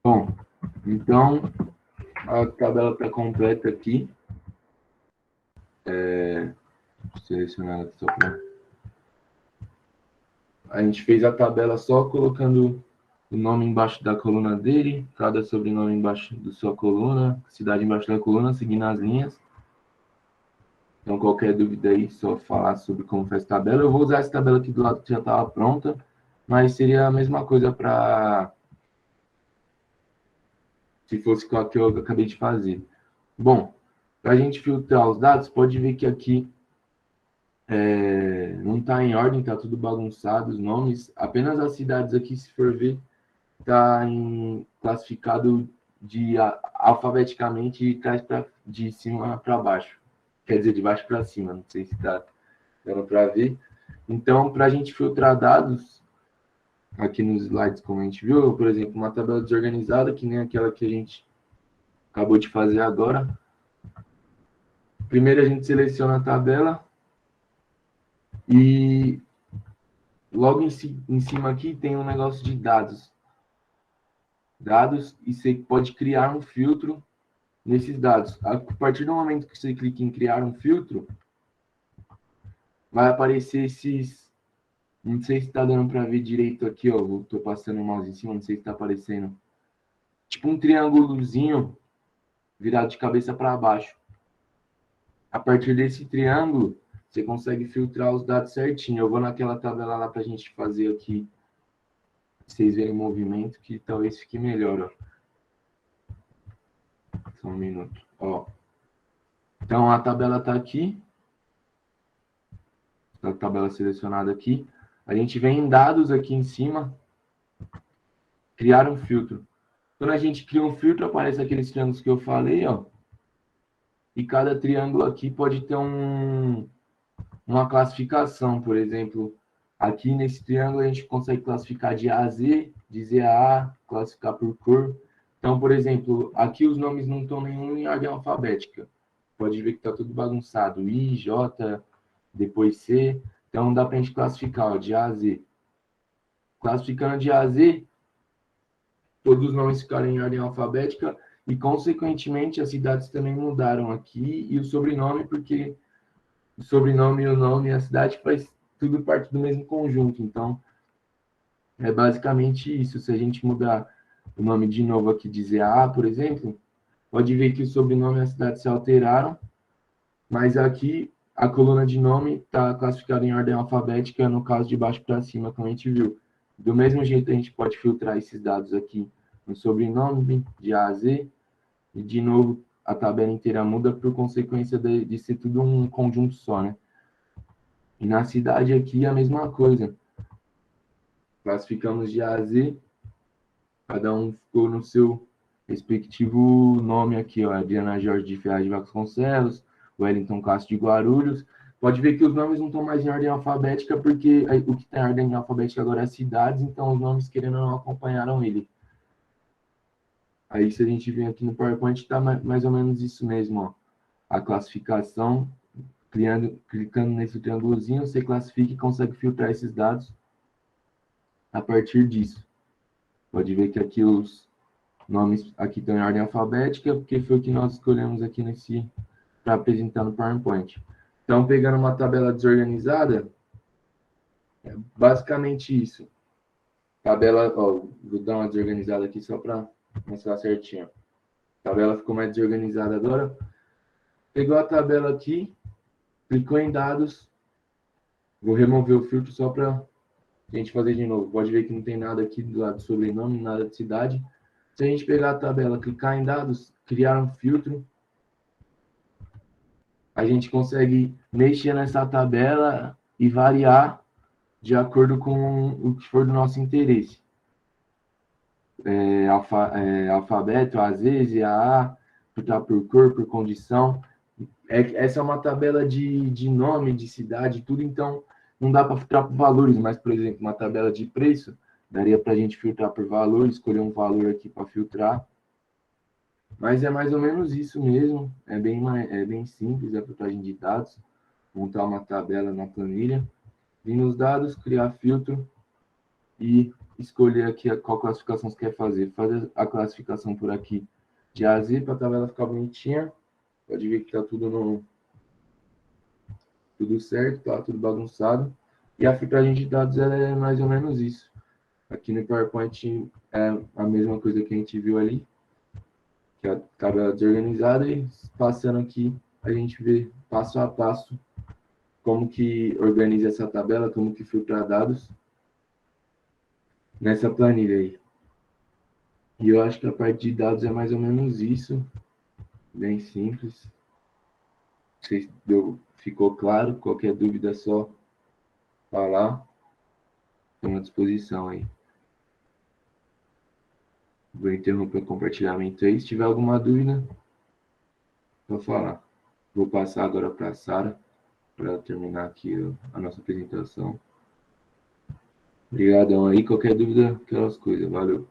Bom, então a tabela está completa aqui. Vou selecionar aqui só para... A gente fez a tabela só colocando o nome embaixo da coluna dele, cada sobrenome embaixo da sua coluna, cidade embaixo da coluna, seguindo as linhas. Então, qualquer dúvida aí, só falar sobre como faz a tabela. Eu vou usar essa tabela aqui do lado que já estava pronta, mas seria a mesma coisa para... se fosse com a que eu acabei de fazer. Bom, para a gente filtrar os dados, pode ver que aqui não está em ordem, está tudo bagunçado, os nomes. Apenas as cidades aqui, se for ver, está classificado alfabeticamente de cima para baixo. Quer dizer, de baixo para cima, não sei se está dando para ver. Então, para a gente filtrar dados, aqui nos slides, como a gente viu, por exemplo, uma tabela desorganizada, que nem aquela que a gente acabou de fazer agora. Primeiro a gente seleciona a tabela e logo em cima aqui tem um negócio de dados. Dados, e você pode criar um filtro nesses dados. A partir do momento que você clica em criar um filtro, vai aparecer esses... Não sei se está dando para ver direito aqui, ó. Estou passando o mouse em cima, não sei se está aparecendo. Tipo um triângulozinho virado de cabeça para baixo. A partir desse triângulo, você consegue filtrar os dados certinho. Eu vou naquela tabela lá para a gente fazer aqui, vocês verem o movimento, que talvez fique melhor, ó. Só um minuto, ó. Então, a tabela está aqui. A tabela selecionada aqui. A gente vem em dados aqui em cima. Criar um filtro. Quando a gente cria um filtro, aparece aqueles triângulos que eu falei, ó. E cada triângulo aqui pode ter uma classificação. Por exemplo, aqui nesse triângulo a gente consegue classificar de A a Z, de Z a A, classificar por cor. Então, por exemplo, aqui os nomes não estão nenhum em ordem alfabética. Pode ver que está tudo bagunçado. I, J, depois C. Então, dá para a gente classificar, ó, de A a Z. Classificando de A a Z, todos os nomes ficaram em ordem alfabética e, consequentemente, as cidades também mudaram aqui e o sobrenome, porque o sobrenome, o nome e a cidade faz tudo parte do mesmo conjunto. Então, é basicamente isso. Se a gente mudar o nome de novo aqui de ZA, por exemplo, pode ver que o sobrenome e a cidade se alteraram, mas aqui a coluna de nome está classificada em ordem alfabética, no caso de baixo para cima, como a gente viu. Do mesmo jeito, a gente pode filtrar esses dados aqui no sobrenome, de A a Z, e de novo a tabela inteira muda por consequência de ser tudo um conjunto só, né? E na cidade aqui a mesma coisa. Classificamos de A a Z, cada um ficou no seu respectivo nome aqui, ó. Adriana Jorge de Ferraz de Vasconcelos, Wellington Castro de Guarulhos. Pode ver que os nomes não estão mais em ordem alfabética, porque o que está em ordem alfabética agora é cidades, então os nomes, querendo ou não, acompanharam ele. Aí, se a gente vem aqui no PowerPoint, está mais ou menos isso mesmo, ó. A classificação, clicando nesse triângulozinho, você classifica e consegue filtrar esses dados a partir disso. Pode ver que aqui os nomes aqui estão em ordem alfabética, porque foi o que nós escolhemos aqui para apresentar no PowerPoint. Então, pegando uma tabela desorganizada, é basicamente isso. Tabela, ó, vou dar uma desorganizada aqui só para mostrar certinho. A tabela ficou mais desorganizada agora. Pegou a tabela aqui, clicou em dados, vou remover o filtro só para a gente fazer de novo. Pode ver que não tem nada aqui do lado do sobrenome, nada de cidade. Se a gente pegar a tabela, clicar em dados, criar um filtro, a gente consegue mexer nessa tabela e variar de acordo com o que for do nosso interesse. Alfabeto, A, Z, Z, A, filtrar por cor, por condição. Essa é uma tabela de nome, de cidade, tudo, então não dá para filtrar por valores, mas, por exemplo, uma tabela de preço, daria para a gente filtrar por valor, escolher um valor aqui para filtrar. Mas é mais ou menos isso mesmo, é bem simples a filtragem de dados, montar uma tabela na planilha, vir nos dados, criar filtro e escolher aqui qual classificação você quer fazer. Fazer a classificação por aqui de A a Z para a tabela ficar bonitinha. Pode ver que está tudo certo, tá tudo bagunçado. E a filtragem de dados é mais ou menos isso. Aqui no PowerPoint é a mesma coisa que a gente viu ali, que é a tabela desorganizada, e passando aqui a gente vê passo a passo como que organiza essa tabela, como que filtrar dados nessa planilha aí. E eu acho que a parte de dados é mais ou menos isso, bem simples. Não sei se ficou claro, qualquer dúvida é só falar, estou à disposição aí. Vou interromper o compartilhamento aí. Se tiver alguma dúvida, vou falar. Vou passar agora para a Sara, para terminar aqui a nossa apresentação. Obrigadão aí. Qualquer dúvida, aquelas coisas. Valeu.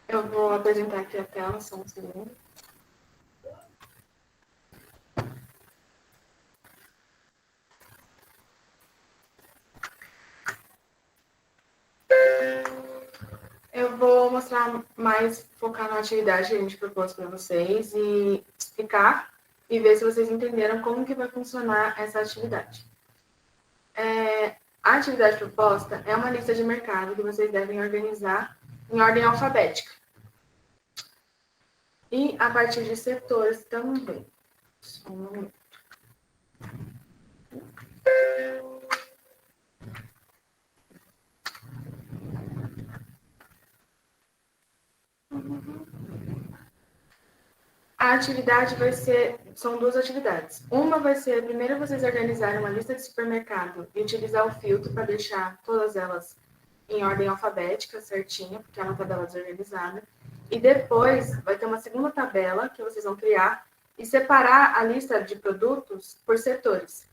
Eu vou apresentar aqui a tela, só um segundo. Eu vou mostrar mais, focar na atividade que a gente propôs para vocês e explicar e ver se vocês entenderam como que vai funcionar essa atividade. A atividade proposta é uma lista de mercado que vocês devem organizar em ordem alfabética. E a partir de setores também. Só um momento. A atividade são duas atividades. Uma vai ser, primeiro vocês organizarem uma lista de supermercado e utilizar o filtro para deixar todas elas em ordem alfabética, certinha, porque é uma tabela desorganizada. E depois vai ter uma segunda tabela que vocês vão criar e separar a lista de produtos por setores.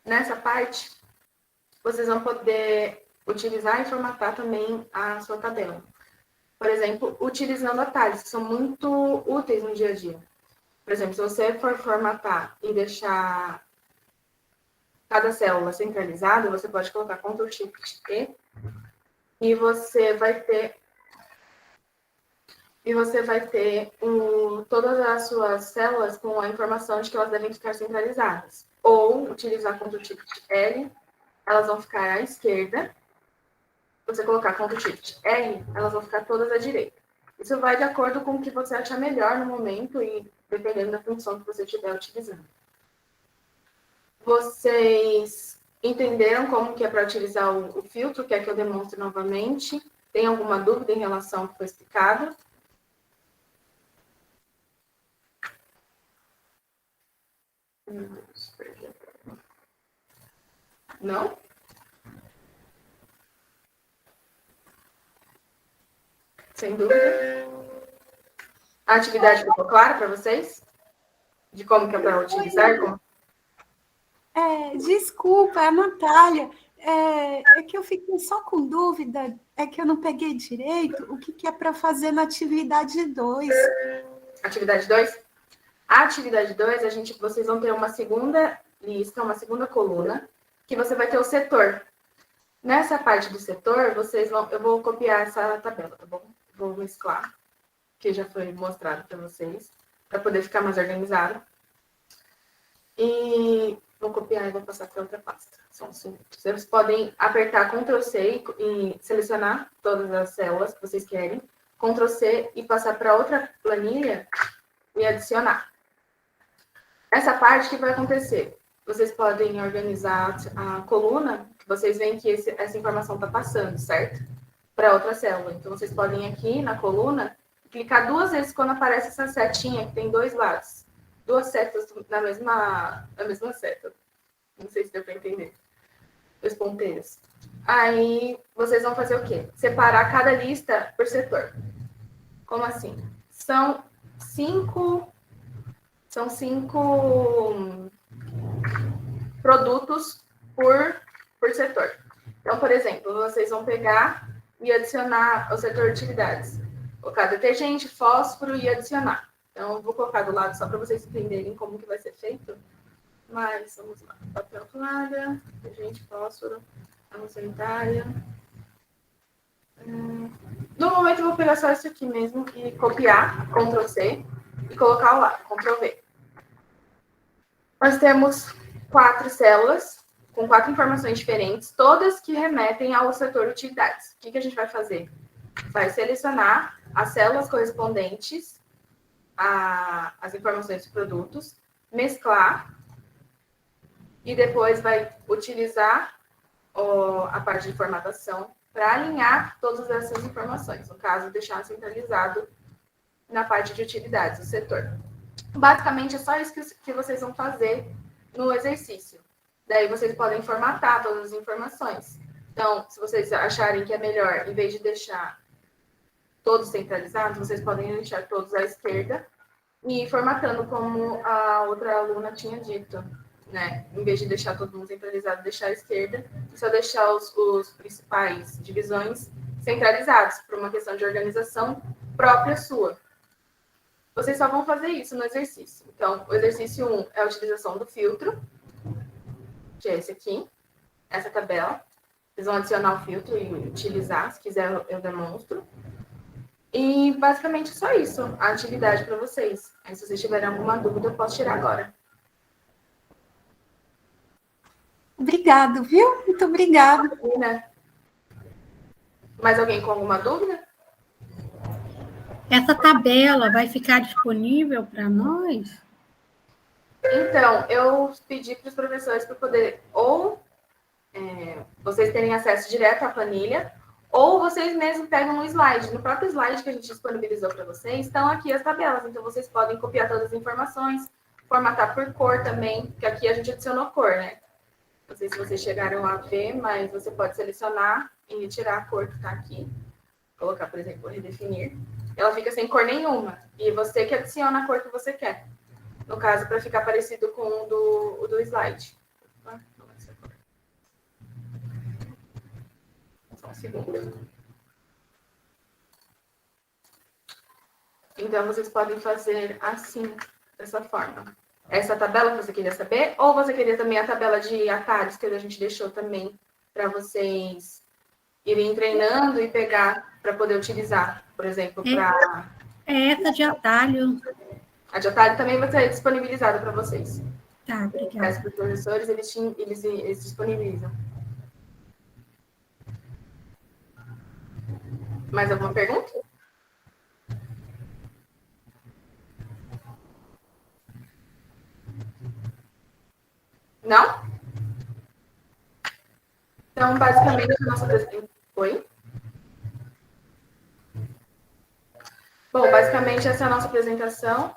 Nessa parte, vocês vão poder utilizar e formatar também a sua tabela. Por exemplo, utilizando atalhos, que são muito úteis no dia a dia. Por exemplo, se você for formatar e deixar cada célula centralizada, você pode colocar Ctrl Shift E e você vai ter todas as suas células com a informação de que elas devem ficar centralizadas. Ou utilizar Ctrl Shift L, elas vão ficar à esquerda. Se você colocar Ctrl Shift R, elas vão ficar todas à direita. Isso vai de acordo com o que você achar melhor no momento e dependendo da função que você estiver utilizando. Vocês entenderam como que é para utilizar o filtro? Quer que eu demonstre novamente? Tem alguma dúvida em relação ao que foi explicado? Não? Sem dúvida. A atividade ficou clara para vocês? De como que é para utilizar? Como... Desculpa, é a Natália. É que eu fiquei só com dúvida, é que eu não peguei direito o que é para fazer na atividade 2. Atividade 2? A atividade 2, vocês vão ter uma segunda lista, uma segunda coluna, que você vai ter o setor. Nessa parte do setor, eu vou copiar essa tabela, tá bom? Vou mesclar, que já foi mostrado para vocês, para poder ficar mais organizado. E vou copiar e vou passar para outra pasta. Só um segundo. Vocês podem apertar Ctrl+C e selecionar todas as células que vocês querem. Ctrl+C e passar para outra planilha e adicionar. Essa parte que vai acontecer? Vocês podem organizar a coluna, que vocês veem que essa informação está passando, certo? Para outra célula. Então, vocês podem aqui na coluna clicar 2 vezes quando aparece essa setinha que tem 2 lados. 2 setas na mesma seta. Não sei se deu para entender. 2 ponteiros. Aí, vocês vão fazer o quê? Separar cada lista por setor. Como assim? São 5 produtos por setor. Então, por exemplo, vocês vão pegar e adicionar o setor de utilidades. Colocar detergente, fósforo e adicionar. Então, eu vou colocar do lado só para vocês entenderem como que vai ser feito. Mas, vamos lá. Papel toalha, detergente, fósforo, água sanitária. No momento, eu vou pegar só isso aqui mesmo e copiar, Ctrl+C, e colocar ao lado, Ctrl+V. Nós temos 4 células com 4 informações diferentes, todas que remetem ao setor utilidades. O que a gente vai fazer? Vai selecionar as células correspondentes às informações dos produtos, mesclar, e depois vai utilizar a parte de formatação para alinhar todas essas informações. No caso, deixar centralizado na parte de utilidades, o setor. Basicamente, é só isso que vocês vão fazer no exercício. Daí, vocês podem formatar todas as informações. Então, se vocês acharem que é melhor, em vez de deixar todos centralizados, vocês podem deixar todos à esquerda e ir formatando como a outra aluna tinha dito, né? Em vez de deixar todo mundo centralizado, deixar à esquerda e só deixar os principais divisões centralizados, por uma questão de organização própria sua. Vocês só vão fazer isso no exercício. Então, o exercício 1 é a utilização do filtro, que é esse aqui, essa tabela. Vocês vão adicionar o filtro e utilizar, se quiser eu demonstro. E, basicamente, só isso, a atividade para vocês. Aí, se vocês tiverem alguma dúvida, eu posso tirar agora. Obrigado, viu? Muito obrigada. Mais alguém com alguma dúvida? Essa tabela vai ficar disponível para nós? Então, eu pedi para os professores para poder vocês terem acesso direto à planilha, ou vocês mesmos pegam no slide. No próprio slide que a gente disponibilizou para vocês, estão aqui as tabelas. Então, vocês podem copiar todas as informações, formatar por cor também, porque aqui a gente adicionou cor, né? Não sei se vocês chegaram a ver, mas você pode selecionar e retirar a cor que está aqui. Colocar, por exemplo, redefinir. Ela fica sem cor nenhuma. E você que adiciona a cor que você quer. No caso, para ficar parecido com o do slide. Só um segundo. Então, vocês podem fazer assim, dessa forma. Essa tabela que você queria saber, ou você queria também a tabela de atalhos que a gente deixou também para vocês irem treinando e pegar para poder utilizar, por exemplo, para... É essa de atalho. A de atalho também vai ser disponibilizada para vocês. Tá, obrigada. Mas para os professores, eles disponibilizam. Mais alguma pergunta? Não? Então, basicamente, a nossa apresentação... Oi? Bom, basicamente, essa é a nossa apresentação.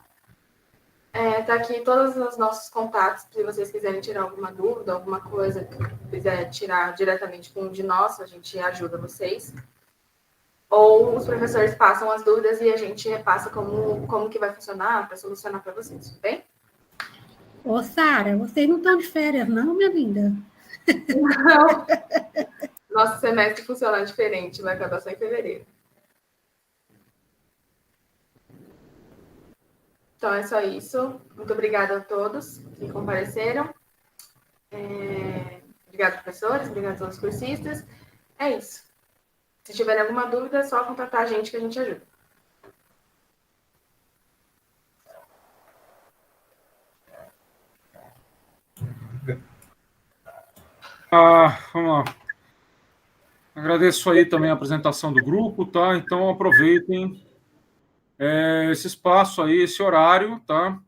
Tá aqui todos os nossos contatos, se vocês quiserem tirar alguma dúvida, alguma coisa que quiser tirar diretamente com um de nós, a gente ajuda vocês. ou os professores passam as dúvidas e a gente repassa como que vai funcionar para solucionar para vocês, tudo bem? Ô, Sara, vocês não estão de férias, não, minha linda? Não. Nosso semestre funciona diferente, vai acabar só em fevereiro. Então, é só isso. Muito obrigada a todos que compareceram. Obrigada, professores. Obrigada a todos os cursistas. É isso. Se tiverem alguma dúvida, é só contatar a gente que a gente ajuda. Vamos lá. Agradeço aí também a apresentação do grupo, tá? Então aproveitem esse espaço aí, esse horário, tá?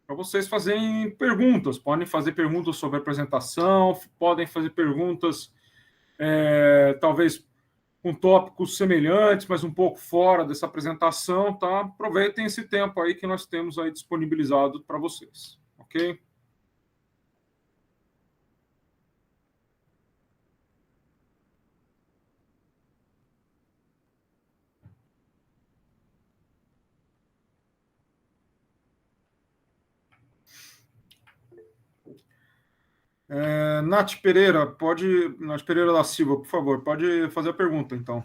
Para vocês fazerem perguntas. Podem fazer perguntas sobre a apresentação, podem fazer perguntas, talvez com tópicos semelhantes, mas um pouco fora dessa apresentação, tá? Aproveitem esse tempo aí que nós temos aí disponibilizado para vocês, ok? Nath Pereira da Silva, por favor, pode fazer a pergunta, então.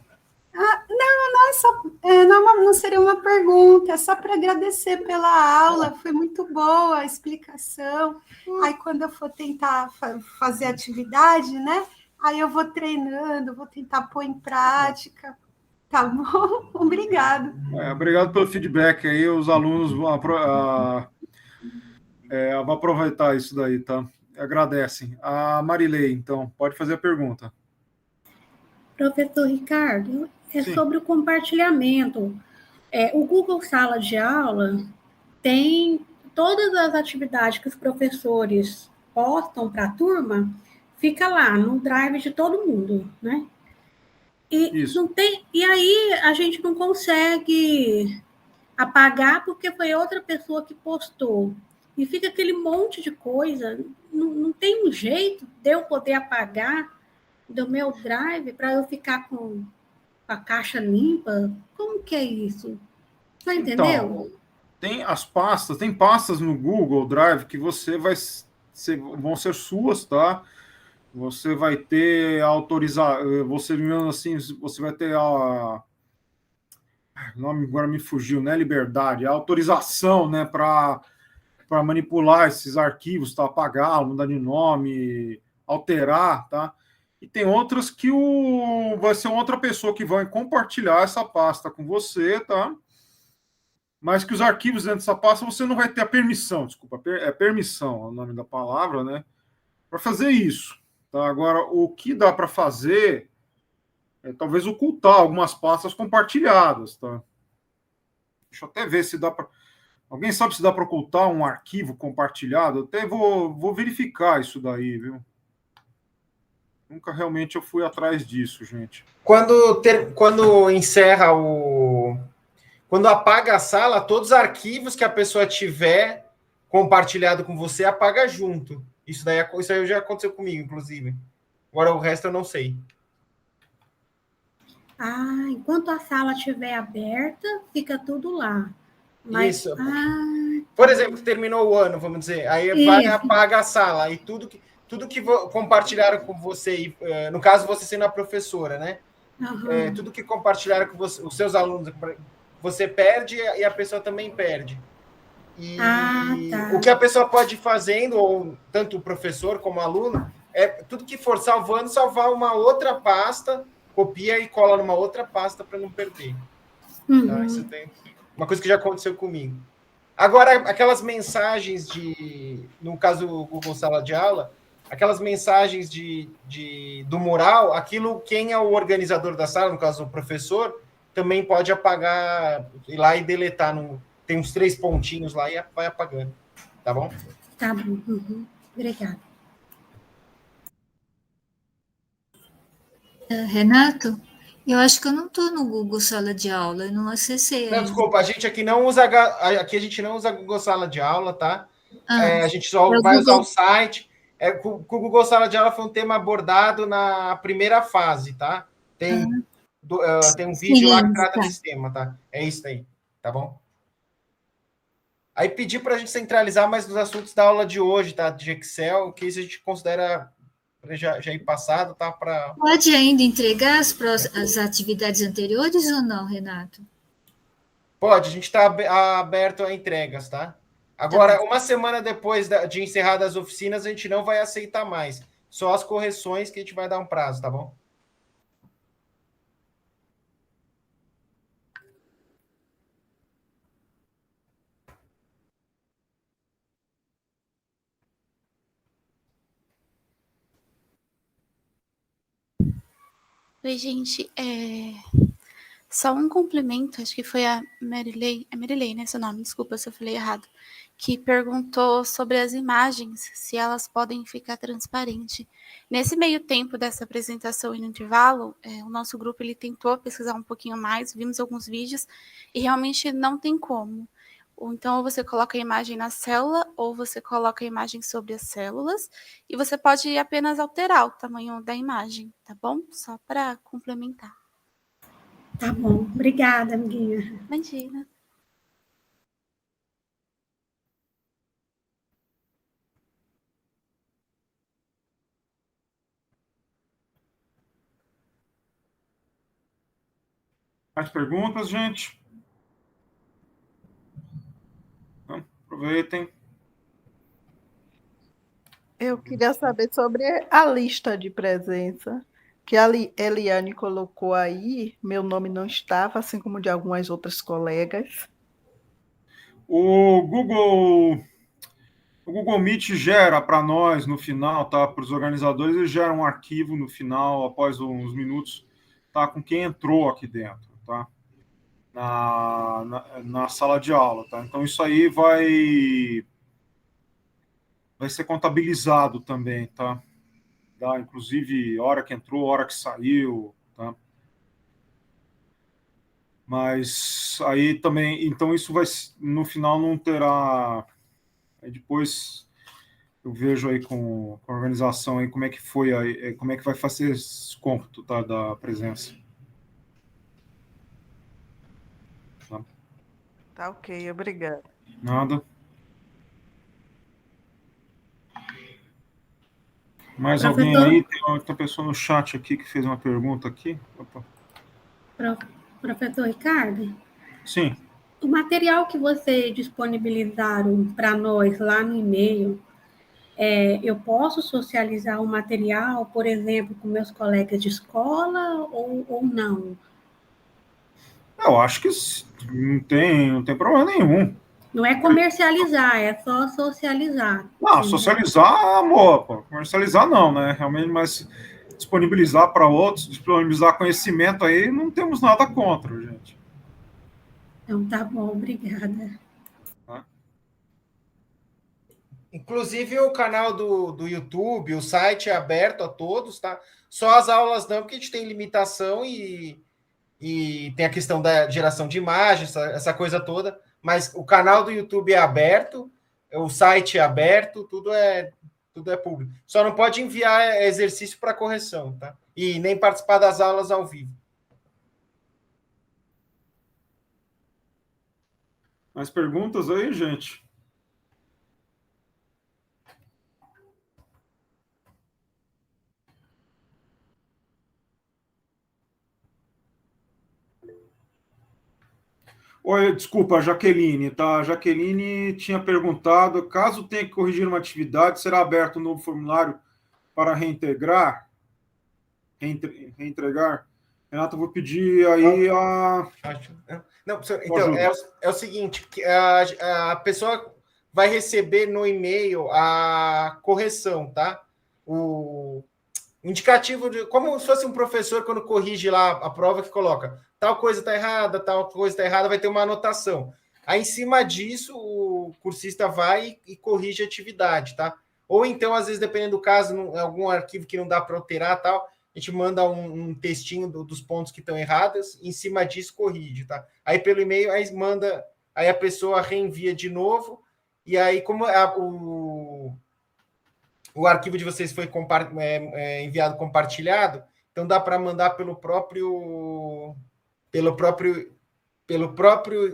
Não seria uma pergunta, é só para agradecer pela aula, foi muito boa a explicação. Aí, quando eu for tentar fazer atividade, né? Aí eu vou treinando, vou tentar pôr em prática. Tá bom? Obrigado. Obrigado pelo feedback aí, os alunos vão aproveitar isso daí, tá? Agradecem. A Marilei, então, pode fazer a pergunta. Professor Ricardo, Sim. Sobre o compartilhamento. O Google Sala de Aula tem todas as atividades que os professores postam para a turma, fica lá no drive de todo mundo, né? E aí a gente não consegue apagar porque foi outra pessoa que postou. E fica aquele monte de coisa. Não tem um jeito de eu poder apagar do meu drive para eu ficar com a caixa limpa? Como que é isso? Você entendeu? Então, tem pastas no Google Drive que vão ser suas, tá? Você vai ter você vai ter o nome agora me fugiu, né? Liberdade, a autorização, né, para manipular esses arquivos, tá? Apagar, mudar de nome, alterar, tá? E tem outras que vai ser outra pessoa que vai compartilhar essa pasta com você, tá? Mas que os arquivos dentro dessa pasta você não vai ter a permissão, desculpa, permissão é o nome da palavra, né? Para fazer isso, tá? Agora, o que dá para fazer é talvez ocultar algumas pastas compartilhadas, tá? Deixa eu até ver se dá para... Alguém sabe se dá para ocultar um arquivo compartilhado? Eu até vou verificar isso daí, viu? Nunca realmente eu fui atrás disso, gente. Quando encerra Quando apaga a sala, todos os arquivos que a pessoa tiver compartilhado com você, apaga junto. Isso aí já aconteceu comigo, inclusive. Agora o resto eu não sei. Enquanto a sala estiver aberta, fica tudo lá. Mas, isso. Por exemplo, terminou o ano, vamos dizer, aí vai e apaga a sala. Aí tudo que compartilharam com você, no caso você sendo a professora, né? Uhum. Tudo que compartilharam com você, os seus alunos, você perde e a pessoa também perde. Tá. O que a pessoa pode ir fazendo, ou tanto o professor como o aluno, tudo que for salvando, salvar uma outra pasta, copia e cola numa outra pasta para não perder. Uhum. Tá? Isso tem uma coisa que já aconteceu comigo. Agora, aquelas mensagens no caso do Google Sala de Aula, aquelas mensagens do mural, aquilo, quem é o organizador da sala, no caso o professor, também pode apagar, ir lá e deletar. Tem uns 3 pontinhos lá e vai apagando. Tá bom? Tá bom. Uhum. Obrigada. Renato, eu acho que eu não estou no Google Sala de Aula, eu não acessei. Não, desculpa, a gente não usa Google Sala de Aula, tá? A gente só vai usar o site. O Google Sala de Aula foi um tema abordado na primeira fase, tá? tem um vídeo lá que Sim, trata tá. desse tema, tá? É isso aí, tá bom? Aí pedir para a gente centralizar mais nos assuntos da aula de hoje, tá? De Excel, que isso a gente considera já ir passado, tá? Pode ainda entregar as atividades anteriores ou não, Renato? Pode, a gente está aberto a entregas, tá? Agora, uma semana depois de encerrar as oficinas, a gente não vai aceitar mais. Só as correções que a gente vai dar um prazo, tá bom? Oi, gente. Só um complemento, acho que foi a Marilei, né, seu nome, desculpa se eu falei errado, que perguntou sobre as imagens, se elas podem ficar transparentes. Nesse meio tempo dessa apresentação e no intervalo, o nosso grupo ele tentou pesquisar um pouquinho mais, vimos alguns vídeos e realmente não tem como. Ou então, ou você coloca a imagem na célula, ou você coloca a imagem sobre as células, e você pode apenas alterar o tamanho da imagem, tá bom? Só para complementar. Tá bom, obrigada, amiguinha. Imagina. Mais perguntas, gente? Então, aproveitem. Eu queria saber sobre a lista de presença que a Eliane colocou aí. Meu nome não estava, assim como de algumas outras colegas. O Google Meet gera para nós no final, tá? Para os organizadores, ele gera um arquivo no final, após uns minutos, tá? Com quem entrou aqui dentro, tá? Na sala de aula, tá? Então isso aí vai ser contabilizado também, tá? Inclusive hora que entrou, hora que saiu, tá? Mas aí também, então isso vai, no final não terá. Aí depois eu vejo aí com a organização aí como é que foi aí, como é que vai fazer esse cômputo, tá, da presença. Tá? Tá ok, obrigada. Nada. Mais alguém aí? Tem outra pessoa no chat aqui que fez uma pergunta aqui. Opa. Professor Ricardo? Sim. O material que vocês disponibilizaram para nós lá no e-mail, eu posso socializar o material, por exemplo, com meus colegas de escola ou não? Eu acho que não tem problema nenhum. Não é comercializar, é só socializar. Não, socializar, amor, pô. Comercializar não, né? Realmente, mas disponibilizar para outros, disponibilizar conhecimento aí, não temos nada contra, gente. Então tá bom, obrigada. Inclusive o canal do YouTube, o site é aberto a todos, tá? Só as aulas não, porque a gente tem limitação e tem a questão da geração de imagens, essa coisa toda. Mas o canal do YouTube é aberto, o site é aberto, tudo é público. Só não pode enviar exercício para correção, tá? E nem participar das aulas ao vivo. Mais perguntas aí, gente? Oi, desculpa, Jaqueline, tá? A Jaqueline tinha perguntado, caso tenha que corrigir uma atividade, será aberto um novo formulário para reintregar? Renato, eu vou pedir aí a... Não, então, é o seguinte, a pessoa vai receber no e-mail a correção, tá? O indicativo, como se fosse um professor quando corrige lá a prova que coloca tal coisa está errada, tal coisa está errada, vai ter uma anotação. Aí, em cima disso, o cursista vai e corrige a atividade, tá? Ou então, às vezes, dependendo do caso, algum arquivo que não dá para alterar, tal, a gente manda um textinho dos pontos que estão errados, e em cima disso corrige, tá? Aí, pelo e-mail, aí a pessoa reenvia de novo, e aí, como o arquivo de vocês foi enviado compartilhado, Então dá para mandar pelo próprio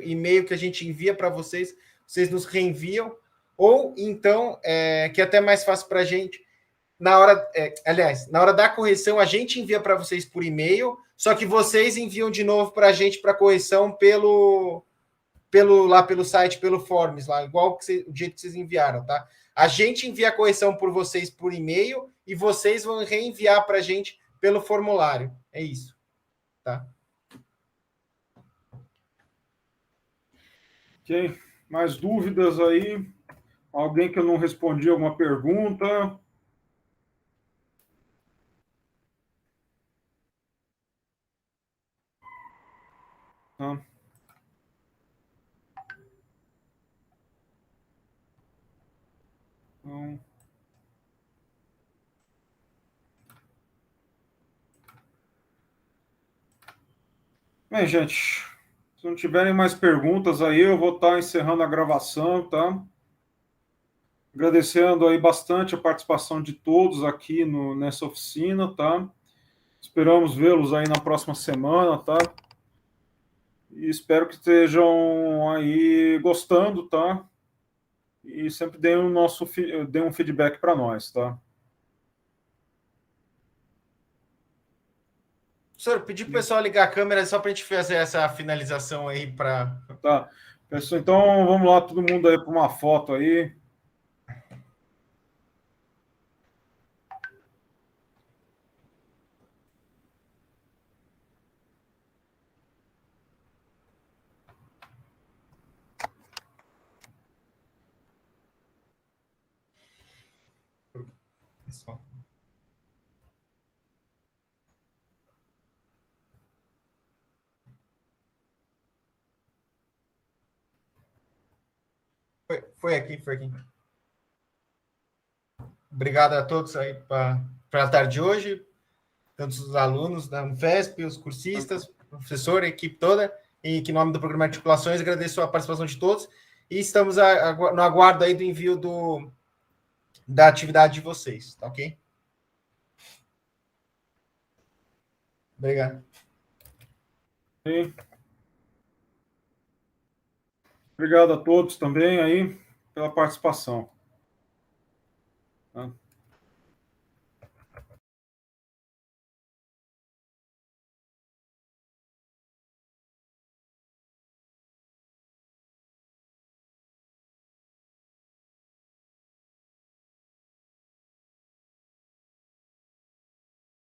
e-mail que a gente envia para vocês, vocês nos reenviam, ou então, que é até mais fácil para a gente, na hora da correção, a gente envia para vocês por e-mail, só que vocês enviam de novo para a gente para correção pelo site, pelo Forms, lá, igual o jeito que vocês enviaram, tá? A gente envia a correção por vocês por e-mail e vocês vão reenviar para a gente pelo formulário. É isso, tá? Ok. Mais dúvidas aí? Alguém que eu não respondi alguma pergunta? Tá. Então... Bem, gente, se não tiverem mais perguntas aí, eu vou estar encerrando a gravação, tá? Agradecendo aí bastante a participação de todos aqui nessa oficina, tá? Esperamos vê-los aí na próxima semana, tá? E espero que estejam aí gostando, tá? E sempre deem um feedback para nós, tá? Professor, pedi para o pessoal ligar a câmera só para a gente fazer essa finalização aí para... Tá. Pessoal, então vamos lá, todo mundo aí para uma foto aí. Foi aqui. Obrigado a todos aí para a tarde de hoje, tanto os alunos da Unifesp, os cursistas, professor, a equipe toda, e que em nome do programa de articulações agradeço a participação de todos, e estamos no aguardo aí do envio da atividade de vocês, tá ok? Obrigado. Sim. Obrigado a todos também aí pela participação. Tá?